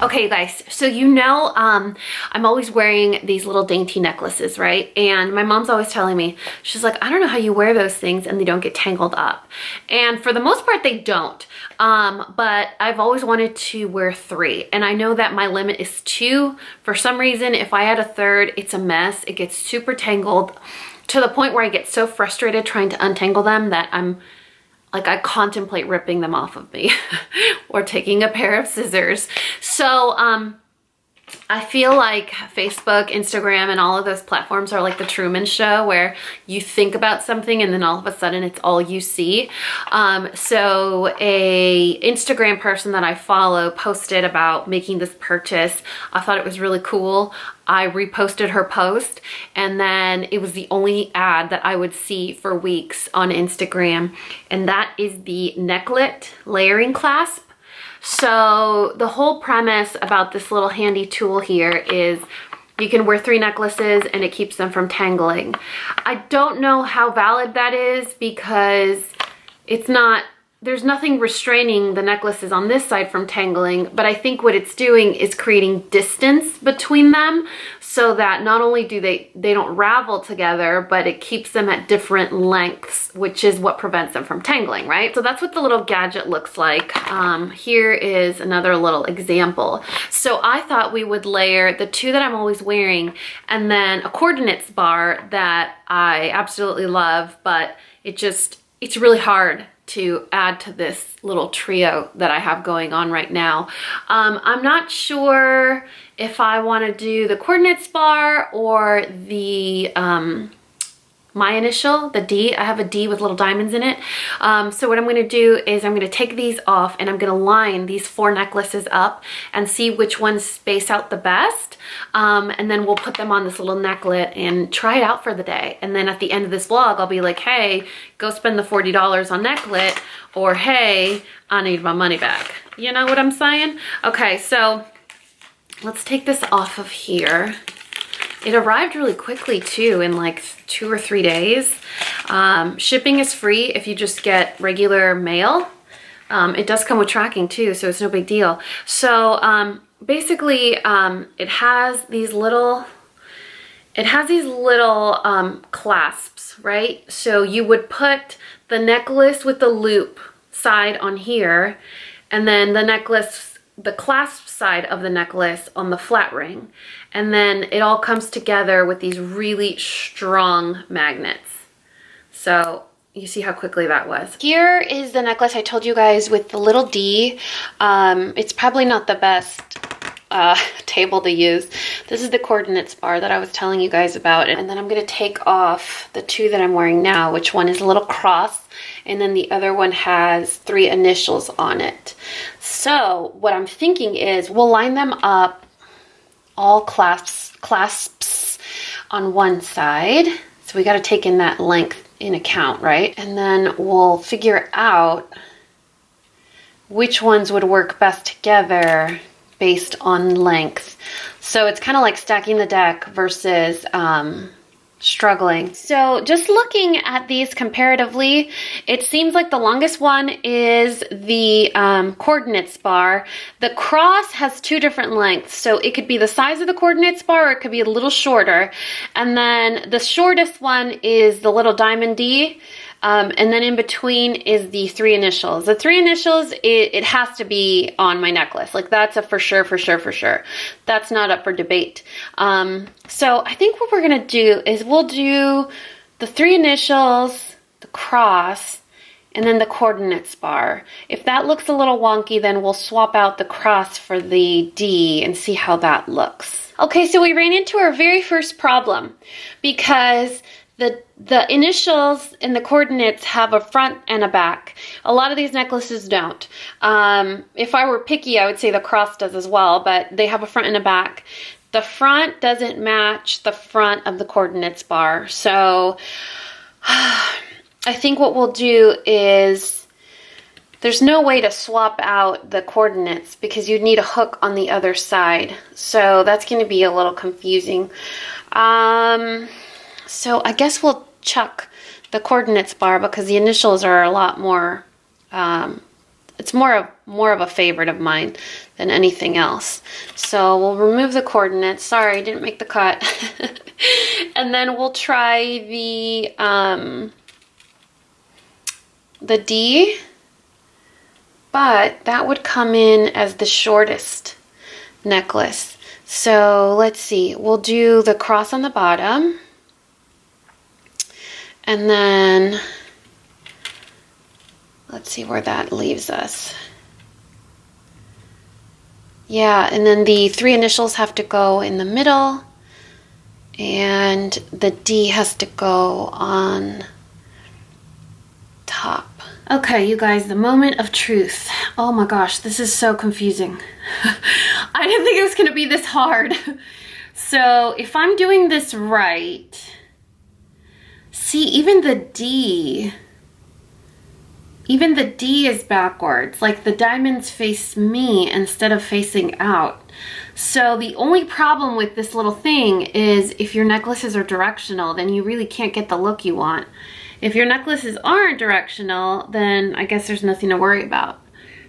Okay guys, so you know I'm always wearing these little dainty necklaces, right? And my mom's always telling me, she's like, I don't know how you wear those things and they don't get tangled up. And for the most part they don't, but I've always wanted to wear 3, and I know that my limit is 2. For some reason, if I add a 3rd, it's a mess. It gets super tangled to the point where I get so frustrated trying to untangle them that I contemplate ripping them off of me or taking a pair of scissors. So I feel like Facebook, Instagram, and all of those platforms are like the Truman Show, where you think about something and then all of a sudden it's all you see. So a Instagram person that I follow posted about making this purchase. I thought it was really cool. I reposted her post, and then it was the only ad that I would see for weeks on Instagram, and that is the necklet layering clasp. So the whole premise about this little handy tool here is you can wear 3 necklaces and it keeps them from tangling. I don't know how valid that is because there's nothing restraining the necklaces on this side from tangling, but I think what it's doing is creating distance between them so that not only do they don't ravel together, but it keeps them at different lengths, which is what prevents them from tangling, right? So that's what the little gadget looks like. Here is another little example. So I thought we would layer the 2 that I'm always wearing and then a coordinates bar that I absolutely love, but it's really hard to add to this little trio that I have going on right now. I'm not sure if I want to do the coordinates bar or the my initial, the D. I have a D with little diamonds in it. So what I'm going to do is I'm going to take these off and I'm going to line these 4 necklaces up and see which ones space out the best. And then we'll put them on this little necklet and try it out for the day. And then at the end of this vlog, I'll be like, hey, go spend the $40 on necklet, or hey, I need my money back. You know what I'm saying? Okay, so let's take this off of here. It arrived really quickly too, in like 2 or 3 days. Shipping is free if you just get regular mail. It does come with tracking too, so it's no big deal. So basically it has these little clasps, right? So you would put the necklace with the loop side on here, and then the clasp side of the necklace on the flat ring. And then it all comes together with these really strong magnets. So you see how quickly that was. Here is the necklace I told you guys with the little D. It's probably not the best table to use. This is the coordinates bar that I was telling you guys about. And then I'm going to take off the 2 that I'm wearing now, which one is a little cross, and then the other one has 3 initials on it. So what I'm thinking is we'll line them up, all clasps on one side. So we got to take in that length in account, right? And then we'll figure out which ones would work best together based on length. So it's kind of like stacking the deck versus struggling. So just looking at these comparatively, it seems like the longest one is the coordinates bar. The cross has 2 different lengths, so it could be the size of the coordinates bar or it could be a little shorter. And then the shortest one is the little diamond D. And then in between is the 3 initials. The 3 initials, it has to be on my necklace. Like that's a for sure. That's not up for debate. So I think what we're gonna do is we'll do the 3 initials, the cross, and then the coordinates bar. If that looks a little wonky, then we'll swap out the cross for the D and see how that looks. Okay, so we ran into our very first problem because the initials and the coordinates have a front and a back. A lot of these necklaces don't. If I were picky, I would say the cross does as well, but they have a front and a back. The front doesn't match the front of the coordinates bar. So I think what we'll do is there's no way to swap out the coordinates because you'd need a hook on the other side. So that's going to be a little confusing. So I guess we'll chuck the coordinates bar because the initials are a lot more it's more of a favorite of mine than anything else. So we'll remove the coordinates. Sorry, didn't make the cut. And then we'll try the D, but that would come in as the shortest necklace. So let's see, we'll do the cross on the bottom, and then let's see where that leaves us. Yeah, and then the 3 initials have to go in the middle, and the D has to go on top. Okay, you guys, the moment of truth. Oh my gosh, this is so confusing. I didn't think it was gonna be this hard. So if I'm doing this right, see, even the D is backwards. Like the diamonds face me instead of facing out. So the only problem with this little thing is if your necklaces are directional, then you really can't get the look you want. If your necklaces aren't directional, then I guess there's nothing to worry about.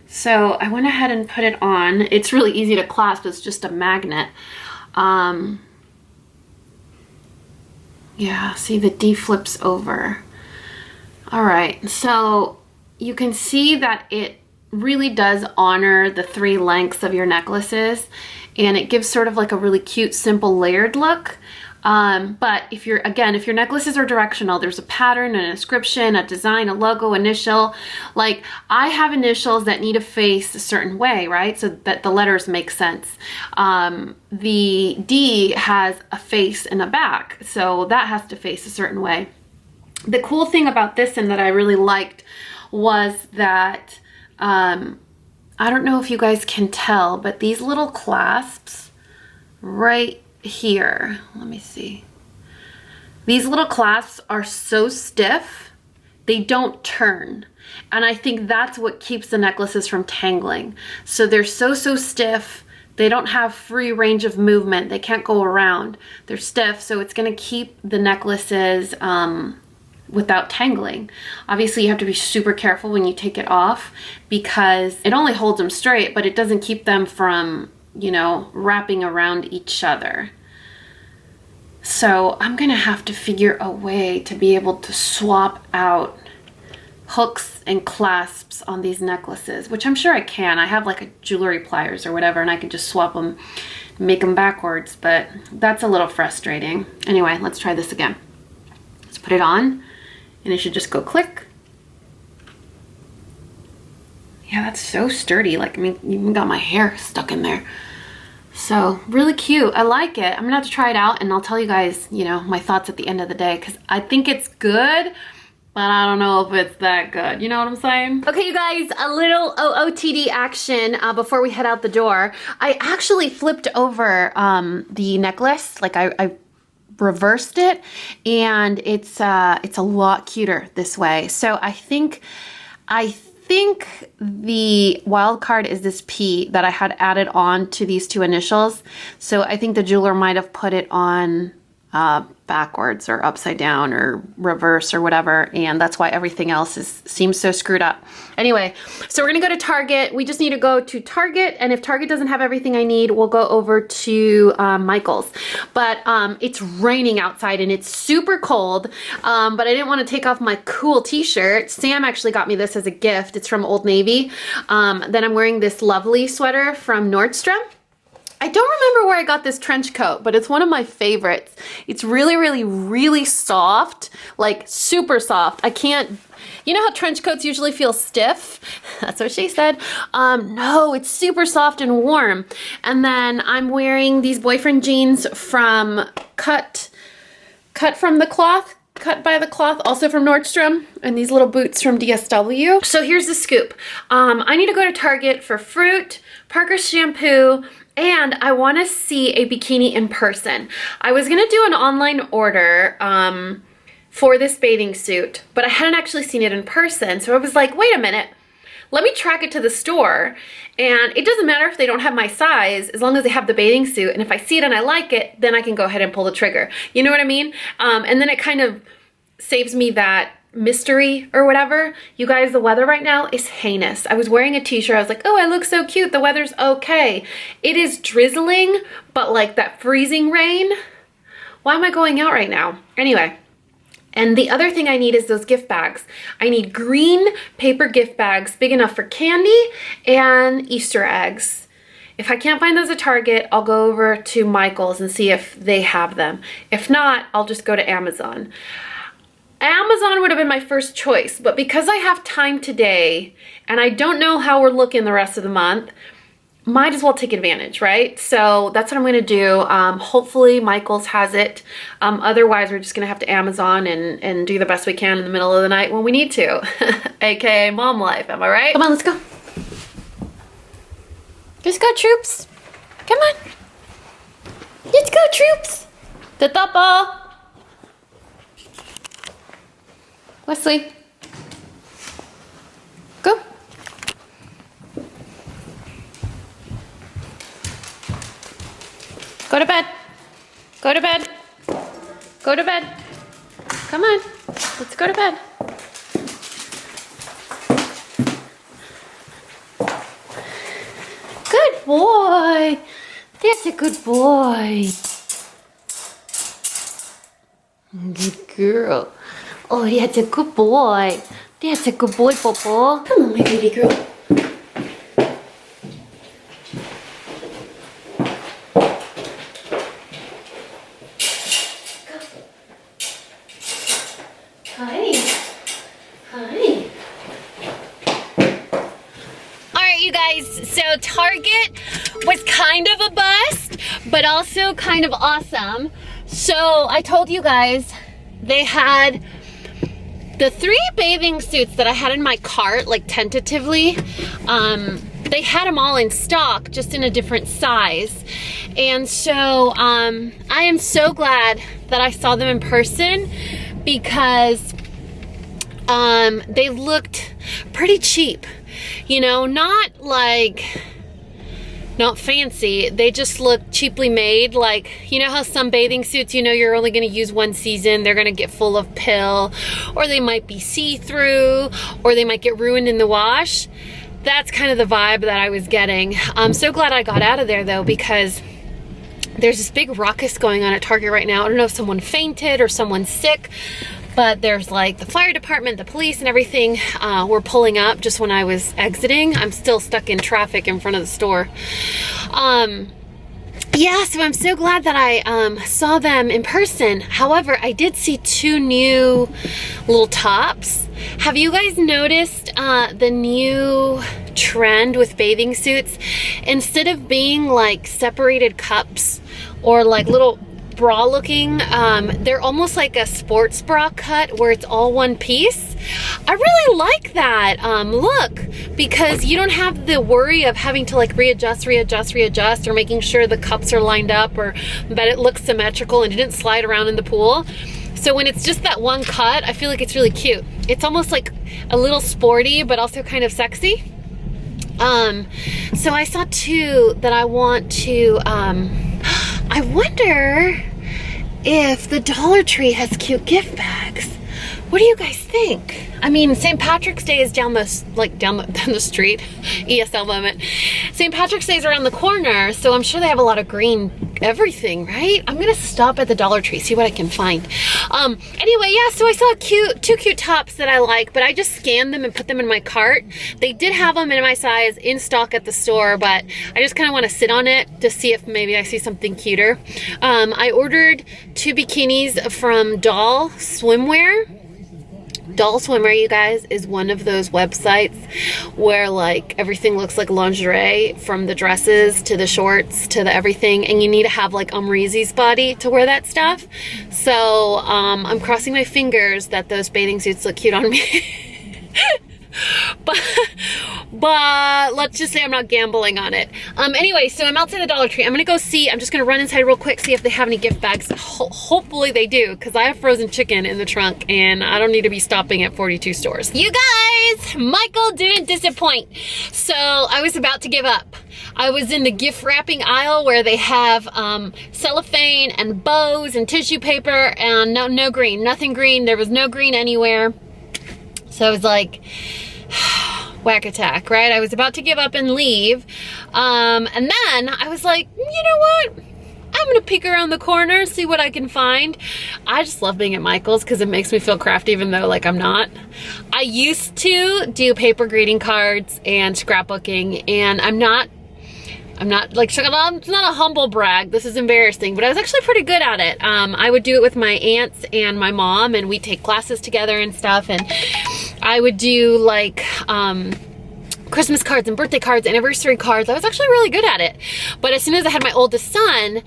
So I went ahead and put it on. It's really easy to clasp, it's just a magnet. Yeah, see, the D flips over. All right, so you can see that it really does honor the 3 lengths of your necklaces, and it gives sort of like a really cute, simple layered look. But if your necklaces are directional, there's a pattern, an inscription, a design, a logo, initial. Like I have initials that need to face a certain way, right? So that the letters make sense. The D has a face and a back, so that has to face a certain way. The cool thing about this and that I really liked was that, I don't know if you guys can tell, but these little clasps right here, let me see. These little clasps are so stiff, they don't turn. And I think that's what keeps the necklaces from tangling. So they're so stiff, they don't have free range of movement, they can't go around. They're stiff, so it's gonna keep the necklaces without tangling. Obviously you have to be super careful when you take it off because it only holds them straight, but it doesn't keep them from, you know, wrapping around each other. So I'm gonna have to figure a way to be able to swap out hooks and clasps on these necklaces, which I'm sure I can. I have like a jewelry pliers or whatever, and I could just swap them, make them backwards, but that's a little frustrating. Anyway, let's try this again. Let's put it on, and it should just go click. Yeah, that's so sturdy. Like, I mean, even got my hair stuck in there. So really cute. I like it. I'm gonna have to try it out and I'll tell you guys, you know, my thoughts at the end of the day, because I think it's good, but I don't know if it's that good. You know what I'm saying? Okay, you guys, a little OOTD action before we head out the door. I actually flipped over the necklace. Like I reversed it, and it's a lot cuter this way. So I think the wild card is this P that I had added on to these 2 initials. So I think the jeweler might have put it on backwards or upside down or reverse or whatever, and that's why everything else seems so screwed up. Anyway, so we're gonna go to Target. We just need to go to Target, and if Target doesn't have everything I need, we'll go over to Michael's. But it's raining outside and it's super cold, but I didn't want to take off my cool t-shirt. Sam actually got me this as a gift. It's from Old Navy. Then I'm wearing this lovely sweater from Nordstrom. I don't remember where I got this trench coat, but it's one of my favorites. It's really soft, like super soft. I can't, you know how trench coats usually feel stiff? That's what she said. No, it's super soft and warm. And then I'm wearing these boyfriend jeans from Cut from the Cloth. Cut by the Cloth, also from Nordstrom, and these little boots from DSW. So here's the scoop. I need to go to Target for fruit, Parker's shampoo, and I want to see a bikini in person. I was gonna do an online order for this bathing suit, but I hadn't actually seen it in person. So I was like, wait a minute, let me track it to the store. And it doesn't matter if they don't have my size, as long as they have the bathing suit. And if I see it and I like it, then I can go ahead and pull the trigger. You know what I mean? And then it kind of saves me that mystery or whatever. You guys, the weather right now is heinous. I was wearing a t-shirt. I was like, oh, I look so cute. The weather's okay. It is drizzling, but like that freezing rain. Why am I going out right now? Anyway. And the other thing I need is those gift bags. I need green paper gift bags, big enough for candy and Easter eggs. If I can't find those at Target, I'll go over to Michael's and see if they have them. If not, I'll just go to Amazon. Amazon would have been my first choice, but because I have time today and I don't know how we're looking the rest of the month, might as well take advantage, right? So that's what I'm gonna do. Hopefully Michael's has it. Otherwise, we're just gonna have to Amazon and do the best we can in the middle of the night when we need to. AKA mom life, am I right? Come on, let's go. Let's go, troops. Come on. Let's go, troops. Tatapa. Wesley. Go. Go to bed. Go to bed. Go to bed. Come on. Let's go to bed. Good boy. That's a good boy. Good girl. Oh, that's a good boy. That's a good boy, Popo. Come on, my baby girl. Hi. Hi. All right, you guys. So Target was kind of a bust, but also kind of awesome. So I told you guys they had the 3 bathing suits that I had in my cart, like tentatively, they had them all in stock, just in a different size. And so I am so glad that I saw them in person because they looked pretty cheap. You know, not fancy. They just look cheaply made. Like, you know how some bathing suits, you know, you're only going to use one season. They're going to get full of pill, or they might be see-through, or they might get ruined in the wash. That's kind of the vibe that I was getting. I'm so glad I got out of there though, because there's this big ruckus going on at Target right now. I don't know if someone fainted or someone's sick, but there's like the fire department, the police and everything were pulling up just when I was exiting. I'm still stuck in traffic in front of the store. Yeah, so I'm so glad that I saw them in person. However, I did see 2 new little tops. Have you guys noticed the new trend with bathing suits? Instead of being like separated cups or like little bra looking, they're almost like a sports bra cut where it's all one piece. I really like that look, because you don't have the worry of having to like readjust, or making sure the cups are lined up or that it looks symmetrical and didn't slide around in the pool. So when it's just that one cut, I feel like it's really cute. It's almost like a little sporty, but also kind of sexy. So I saw 2 that I want to, I wonder if the Dollar Tree has cute gift bags. What do you guys think? I mean, St. Patrick's Day is down the street. ESL moment. St. Patrick's Day is around the corner, so I'm sure they have a lot of green everything, right? I'm gonna stop at the Dollar Tree, see what I can find. Anyway, yeah, so I saw 2 cute tops that I like, but I just scanned them and put them in my cart. They did have them in my size in stock at the store, but I just kind of want to sit on it to see if maybe I see something cuter. I ordered 2 bikinis from Doll Swimwear. Doll Swimwear, you guys, is one of those websites where like everything looks like lingerie, from the dresses to the shorts to the everything, and you need to have like Umreezy's body to wear that stuff. So I'm crossing my fingers that those bathing suits look cute on me. But let's just say I'm not gambling on it. Anyway, so I'm outside the Dollar Tree. I'm gonna go see, I'm just gonna run inside real quick, see if they have any gift bags. Hopefully they do, because I have frozen chicken in the trunk and I don't need to be stopping at 42 stores. You guys, Michael didn't disappoint. So I was about to give up. I was in the gift wrapping aisle where they have cellophane and bows and tissue paper, and no green, nothing green. There was no green anywhere. So I was like, whack attack, right? I was about to give up and leave. And then I was like, you know what? I'm gonna peek around the corner, see what I can find. I just love being at Michael's because it makes me feel crafty, even though like I'm not. I used to do paper greeting cards and scrapbooking, and I'm not like, it's not a humble brag, this is embarrassing, but I was actually pretty good at it. I would do it with my aunts and my mom, and we'd take classes together and stuff, and I would do like Christmas cards and birthday cards, anniversary cards. I was actually really good at it. But as soon as I had my oldest son,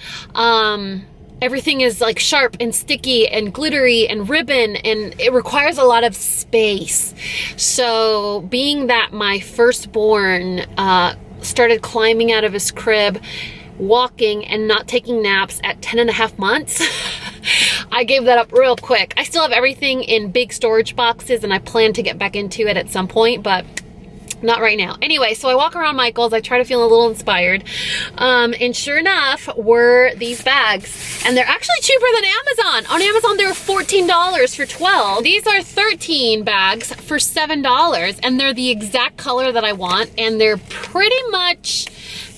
everything is like sharp and sticky and glittery and ribbon, and it requires a lot of space. So being that my firstborn started climbing out of his crib, walking and not taking naps at 10.5 months, I gave that up real quick. I still have everything in big storage boxes, and I plan to get back into it at some point, but not right now. Anyway, so I walk around Michael's, I try to feel a little inspired, and sure enough were these bags, and they're actually cheaper than Amazon. On Amazon they were $14 for 12. These are 13 bags for $7, and they're the exact color that I want, and they're pretty much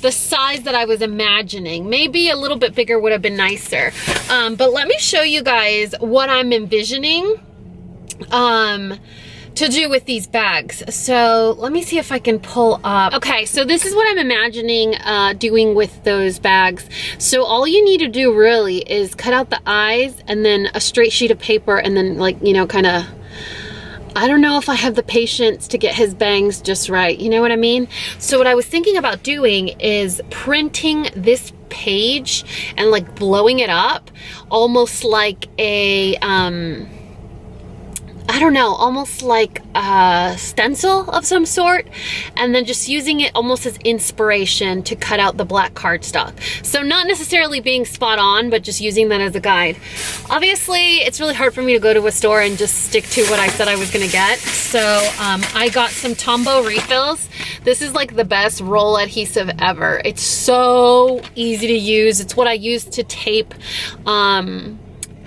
the size that I was imagining. Maybe a little bit bigger would have been nicer. But let me show you guys what I'm envisioning to do with these bags. So let me see if I can pull up. Okay, so this is what I'm imagining doing with those bags. So all you need to do really is cut out the eyes and then a straight sheet of paper, and then, like, you know, kind of, I don't know if I have the patience to get his bangs just right. You know what I mean? So what I was thinking about doing is printing this page and like blowing it up almost like a, I don't know, almost like a stencil of some sort, and then just using it almost as inspiration to cut out the black cardstock. So not necessarily being spot on, but just using that as a guide. Obviously, it's really hard for me to go to a store and just stick to what I said I was gonna get. So I got some Tombow refills. This is like the best roll adhesive ever. It's so easy to use. It's what I use to tape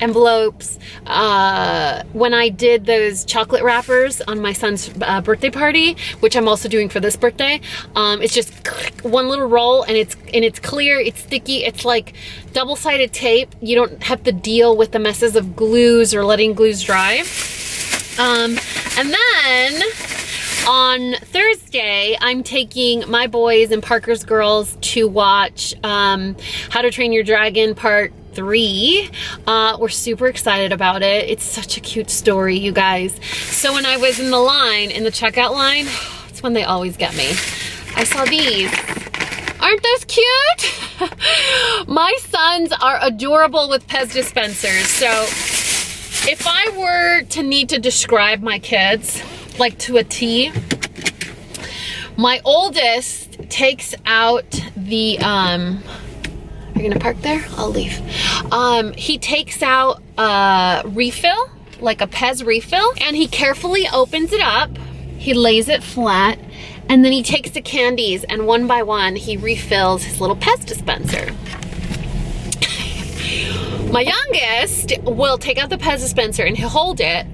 envelopes. When I did those chocolate wrappers on my son's birthday party, which I'm also doing for this birthday, it's just one little roll, and it's clear, it's sticky, it's like double-sided tape. You don't have to deal with the messes of glues or letting glues dry. And then on Thursday, I'm taking my boys and Parker's girls to watch How to Train Your Dragon Part 3. We're super excited about it. It's such a cute story, you guys. So when I was in the line, in the checkout line, it's when they always get me. I saw these. Aren't those cute? My sons are adorable with Pez dispensers. So if I were to need to describe my kids, like to a T, my oldest takes out the, are you gonna park there? I'll leave. He takes out a refill, like a Pez refill, and he carefully opens it up. He lays it flat, and then he takes the candies, and one by one, he refills his little Pez dispenser. My youngest will take out the Pez dispenser and he'll hold it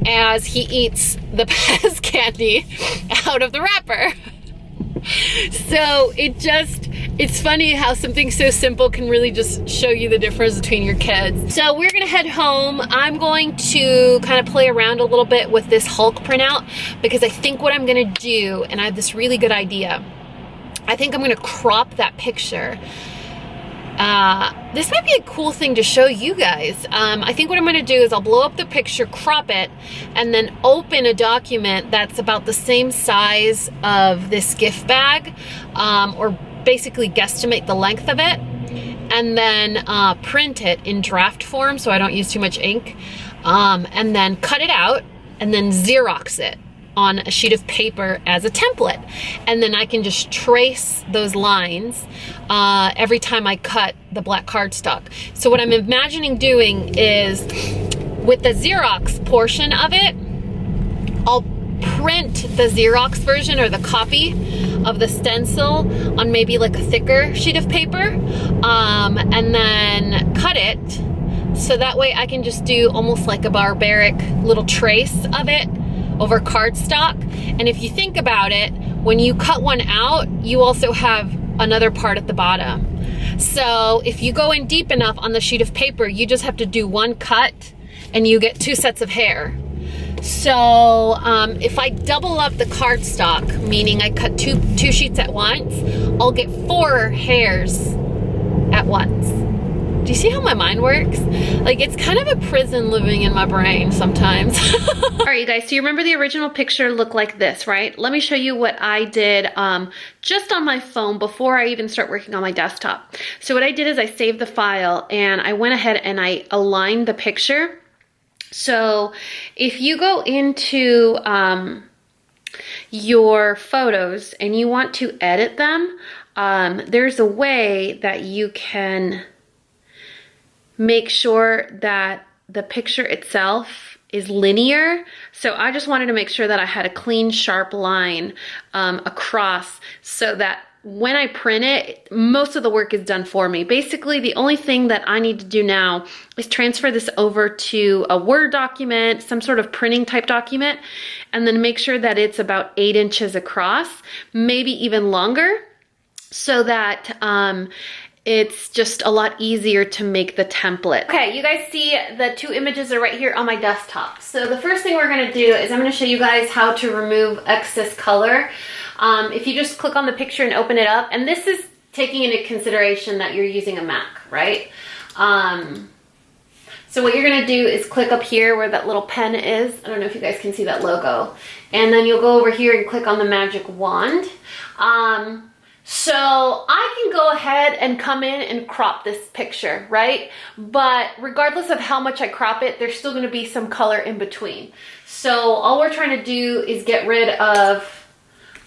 as he eats the Pez candy out of the wrapper. So it's funny how something so simple can really just show you the difference between your kids. So we're gonna head home. I'm going to kind of play around a little bit with this Hulk printout, because I think what I'm gonna do, and I have this really good idea, I think I'm gonna crop that picture. This might be a cool thing to show you guys. I think what I'm gonna do is I'll blow up the picture, crop it, and then open a document that's about the same size of this gift bag, or basically guesstimate the length of it, and then print it in draft form so I don't use too much ink, and then cut it out, and then Xerox it on a sheet of paper as a template. And then I can just trace those lines every time I cut the black cardstock. So what I'm imagining doing is, with the Xerox portion of it, I'll print the Xerox version, or the copy of the stencil, on maybe like a thicker sheet of paper, and then cut it so that way I can just do almost like a barbaric little trace of it over cardstock. And if you think about it, when you cut one out, you also have another part at the bottom. So if you go in deep enough on the sheet of paper, you just have to do one cut and you get 2 sets of hair. So if I double up the cardstock, meaning I cut two sheets at once, I'll get 4 hairs at once. Do you see how my mind works? Like, it's kind of a prison living in my brain sometimes. All right, you guys, so you remember the original picture looked like this, right? Let me show you what I did just on my phone before I even start working on my desktop. So what I did is I saved the file and I went ahead and I aligned the picture. So if you go into your photos and you want to edit them, there's a way that you can make sure that the picture itself is linear. So I just wanted to make sure that I had a clean, sharp line across so that when I print it, most of the work is done for me. Basically, the only thing that I need to do now is transfer this over to a Word document, some sort of printing type document, and then make sure that it's about 8 inches across, maybe even longer, so that it's just a lot easier to make the template. Okay, you guys see the 2 images are right here on my desktop. So the first thing we're gonna do is I'm gonna show you guys how to remove excess color. If you just click on the picture and open it up, and this is taking into consideration that you're using a Mac, right? So what you're gonna do is click up here where that little pen is. I don't know if you guys can see that logo. And then you'll go over here and click on the magic wand. So I can go ahead and come in and crop this picture, right? But regardless of how much I crop it, there's still gonna be some color in between. So all we're trying to do is get rid of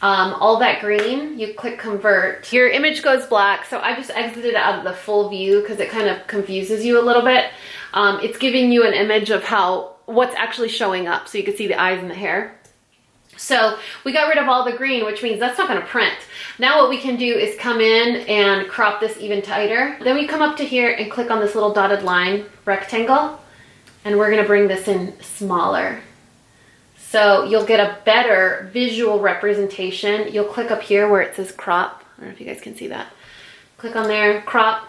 all that green. You click convert. Your image goes black, so I just exited out of the full view because it kind of confuses you a little bit. It's giving you an image of what's actually showing up, so you can see the eyes and the hair. So we got rid of all the green, which means that's not gonna print. Now what we can do is come in and crop this even tighter. Then we come up to here and click on this little dotted line rectangle, and we're gonna bring this in smaller. So you'll get a better visual representation. You'll click up here where it says crop. I don't know if you guys can see that. Click on there, crop.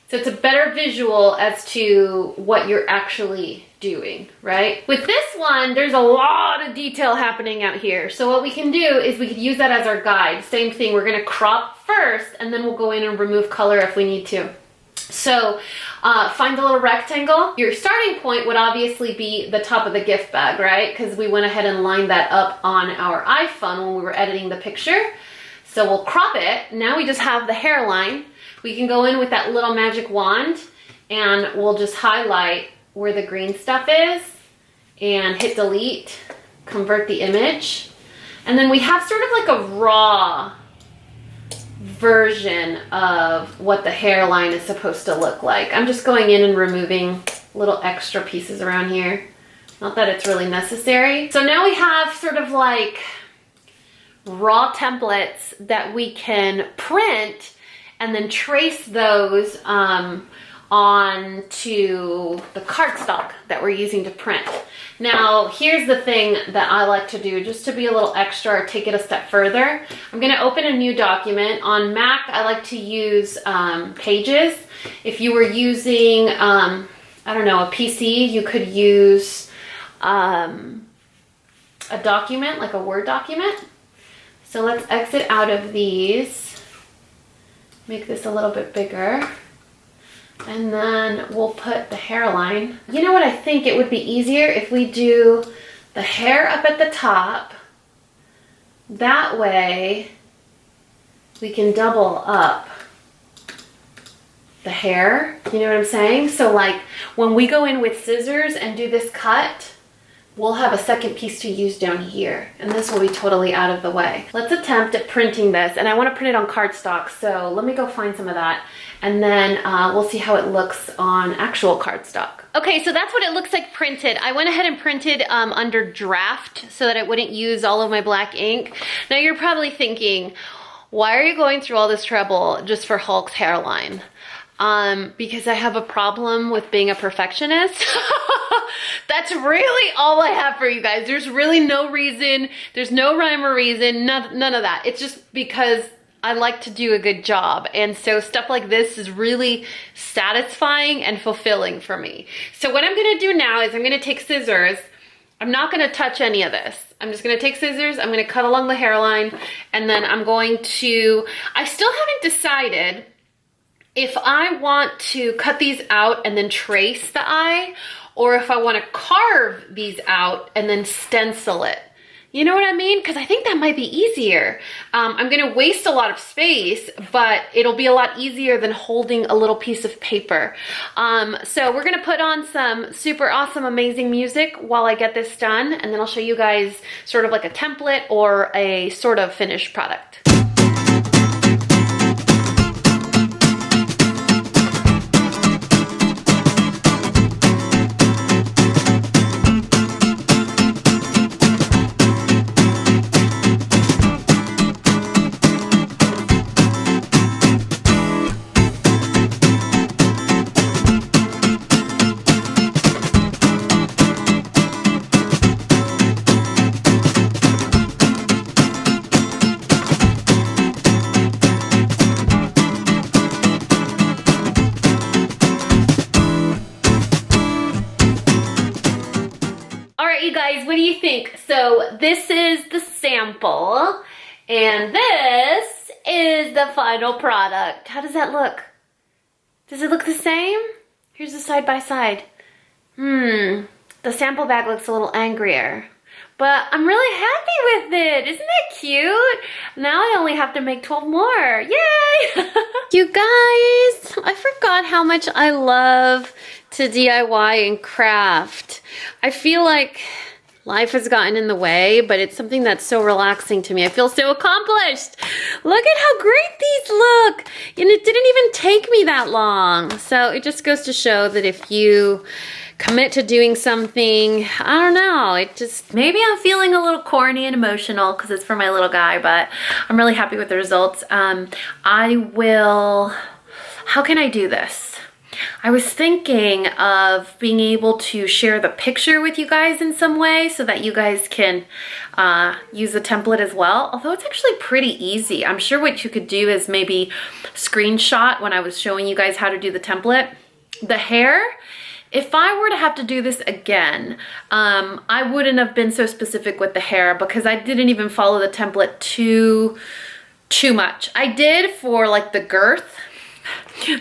So it's a better visual as to what you're actually doing, right? With this one, there's a lot of detail happening out here. So what we can do is we could use that as our guide. Same thing, we're gonna crop first and then we'll go in and remove color if we need to. So find the little rectangle. Your starting point would obviously be the top of the gift bag, right? Because we went ahead and lined that up on our iPhone when we were editing the picture. So we'll crop it. Now we just have the hairline. We can go in with that little magic wand and we'll just highlight where the green stuff is and hit delete, convert the image. And then we have sort of like a raw version of what the hairline is supposed to look like. I'm just going in and removing little extra pieces around here. Not that it's really necessary. So now we have sort of like raw templates that we can print and then trace those onto the cardstock that we're using to print. Now, here's the thing that I like to do, just to be a little extra or take it a step further. I'm gonna open a new document. On Mac, I like to use Pages. If you were using, I don't know, a PC, you could use a document, like a Word document. So let's exit out of these, make this a little bit bigger. And then we'll put the hairline. You know what, I think it would be easier if we do the hair up at the top. That way we can double up the hair. You know what I'm saying? So like when we go in with scissors and do this cut, we'll have a second piece to use down here, and this will be totally out of the way. Let's attempt at printing this, and I want to print it on cardstock, so let me go find some of that, and then we'll see how it looks on actual cardstock. Okay, so that's what it looks like printed. I went ahead and printed under draft so that I wouldn't use all of my black ink. Now you're probably thinking, why are you going through all this trouble just for Hulk's hairline? because I have a problem with being a perfectionist. That's really all I have for you guys. There's really no reason, there's no rhyme or reason, none of that. It's just because I like to do a good job. And so stuff like this is really satisfying and fulfilling for me. So what I'm gonna do now is I'm gonna take scissors. I'm not gonna touch any of this. I'm just gonna take scissors, I'm gonna cut along the hairline, and then I'm going to, I still haven't decided if I want to cut these out and then trace the eye, or if I wanna carve these out and then stencil it. You know what I mean? Because I think that might be easier. I'm gonna waste a lot of space, but it'll be a lot easier than holding a little piece of paper. So we're gonna put on some super awesome, amazing music while I get this done, and then I'll show you guys sort of like a template or a sort of finished product. What do you think? So this is the sample and this is the final product. How does that look? Does it look the same? Here's the side by side. The sample bag looks a little angrier, but I'm really happy with it. Isn't that cute? Now I only have to make 12 more. Yay! You guys, I forgot how much I love to DIY and craft. I feel like life has gotten in the way, but it's something that's so relaxing to me. I feel so accomplished. Look at how great these look. And it didn't even take me that long. So it just goes to show that if you commit to doing something, I don't know, it just, maybe I'm feeling a little corny and emotional because it's for my little guy, but I'm really happy with the results. I will, how can I do this? I was thinking of being able to share the picture with you guys in some way so that you guys can use the template as well, although it's actually pretty easy. I'm sure what you could do is maybe screenshot when I was showing you guys how to do the template. The hair, if I were to have to do this again, I wouldn't have been so specific with the hair because I didn't even follow the template too much. I did for like the girth,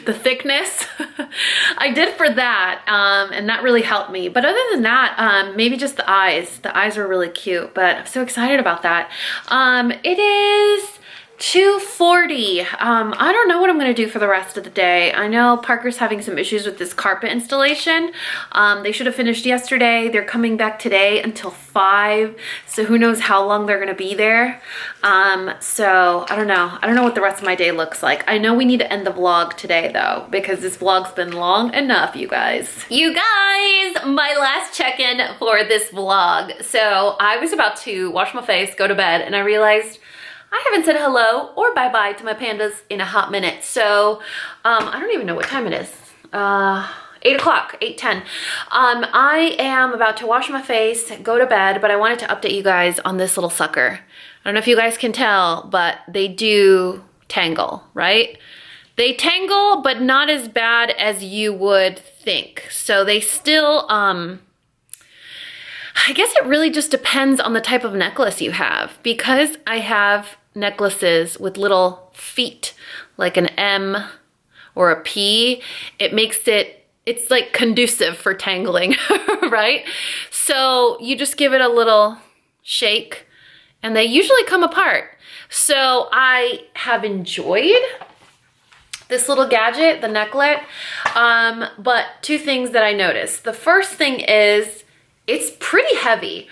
the thickness. I did for that, and that really helped me. But other than that, maybe just the eyes. The eyes were really cute, but I'm so excited about that. It is 2:40. I don't know what I'm gonna do for the rest of the day. I know Parker's having some issues with this carpet installation. They should have finished yesterday. They're coming back today until 5, so who knows how long they're gonna be there. So I don't know. I don't know what the rest of my day looks like. I know we need to end the vlog today though, because this vlog's been long enough, you guys. You guys, my last check-in for this vlog. So I was about to wash my face, go to bed, and I realized I haven't said hello or bye-bye to my pandas in a hot minute. So I don't even know what time it is. 8 o'clock, 8:10. I am about to wash my face, go to bed, but I wanted to update you guys on this little sucker. I don't know if you guys can tell, but they do tangle, right? They tangle, but not as bad as you would think. So they still, I guess it really just depends on the type of necklace you have. Because I have necklaces with little feet, like an M or a P, it makes it, it's like conducive for tangling, right? So you just give it a little shake and they usually come apart. So I have enjoyed this little gadget, the necklet, but two things that I noticed. The first thing is it's pretty heavy.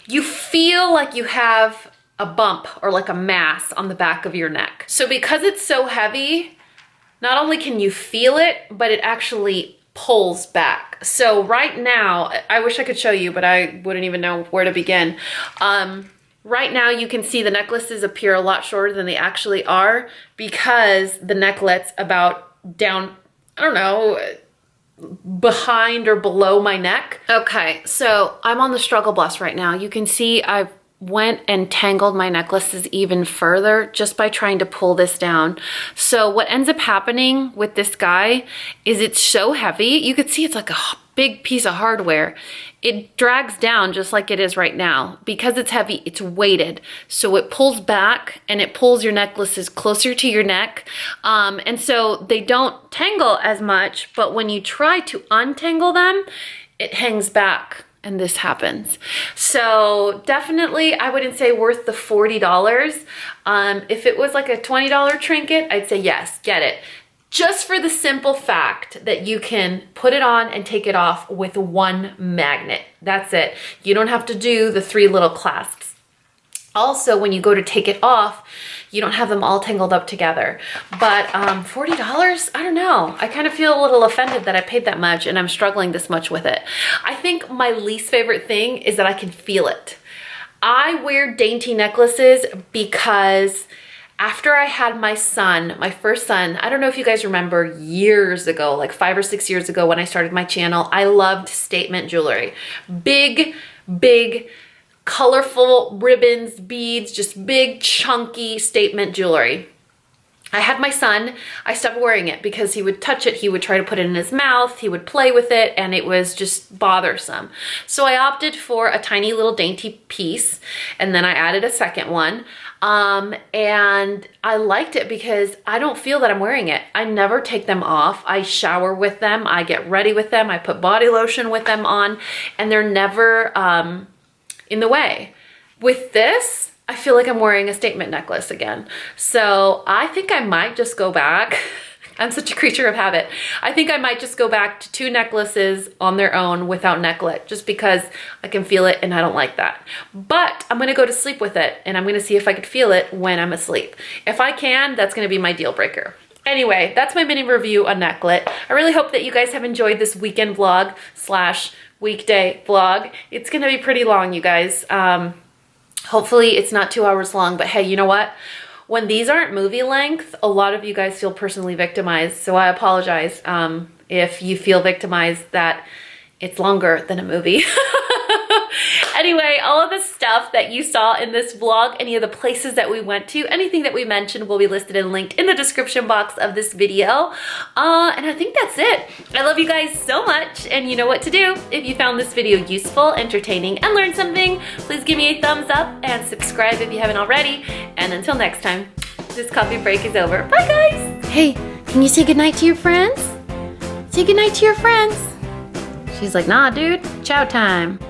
You feel like you have a bump or like a mass on the back of your neck. So because it's so heavy, not only can you feel it, but it actually pulls back. So right now, I wish I could show you, but I wouldn't even know where to begin. Right now you can see the necklaces appear a lot shorter than they actually are because the necklet's about down I don't know, behind or below my neck. Okay, so I'm on the struggle bus right now. You can see I've went and tangled my necklaces even further just by trying to pull this down. So what ends up happening with this guy is it's so heavy. You could see it's like a big piece of hardware. It drags down just like it is right now. Because it's heavy, it's weighted. So it pulls back and it pulls your necklaces closer to your neck. And so they don't tangle as much, but when you try to untangle them, it hangs back. And this happens. So definitely, I wouldn't say worth the $40. If it was like a $20 trinket, I'd say yes, get it. Just for the simple fact that you can put it on and take it off with one magnet. That's it. You don't have to do the 3 little clasps. Also, when you go to take it off, you don't have them all tangled up together. But $40, I don't know. I kind of feel a little offended that I paid that much and I'm struggling this much with it. I think my least favorite thing is that I can feel it. I wear dainty necklaces because after I had my son, my first son, I don't know if you guys remember years ago, like 5 or 6 years ago when I started my channel, I loved statement jewelry. Big, colorful ribbons, beads, just big chunky statement jewelry. I had my son, I stopped wearing it because he would touch it, he would try to put it in his mouth, he would play with it, and it was just bothersome. So I opted for a tiny little dainty piece, and then I added a second one. And I liked it because I don't feel that I'm wearing it. I never take them off. I shower with them, I get ready with them, I put body lotion with them on, and they're never in the way. With this, I feel like I'm wearing a statement necklace again. So I think I might just go back. I'm such a creature of habit. I think I might just go back to 2 necklaces on their own without necklet, just because I can feel it and I don't like that. But I'm gonna go to sleep with it and I'm gonna see if I could feel it when I'm asleep. If I can, that's gonna be my deal breaker. Anyway, that's my mini review on necklet. I really hope that you guys have enjoyed this weekend vlog / weekday vlog. It's gonna be pretty long, you guys. Hopefully it's not 2 hours long, but hey, you know what? When these aren't movie length, a lot of you guys feel personally victimized, so I apologize if you feel victimized that it's longer than a movie. Anyway, all of the stuff that you saw in this vlog, any of the places that we went to, anything that we mentioned will be listed and linked in the description box of this video. And I think that's it. I love you guys so much, and you know what to do. If you found this video useful, entertaining, and learned something, please give me a thumbs up and subscribe if you haven't already. And until next time, this coffee break is over. Bye, guys. Hey, can you say goodnight to your friends? Say goodnight to your friends. She's like, nah, dude, chow time.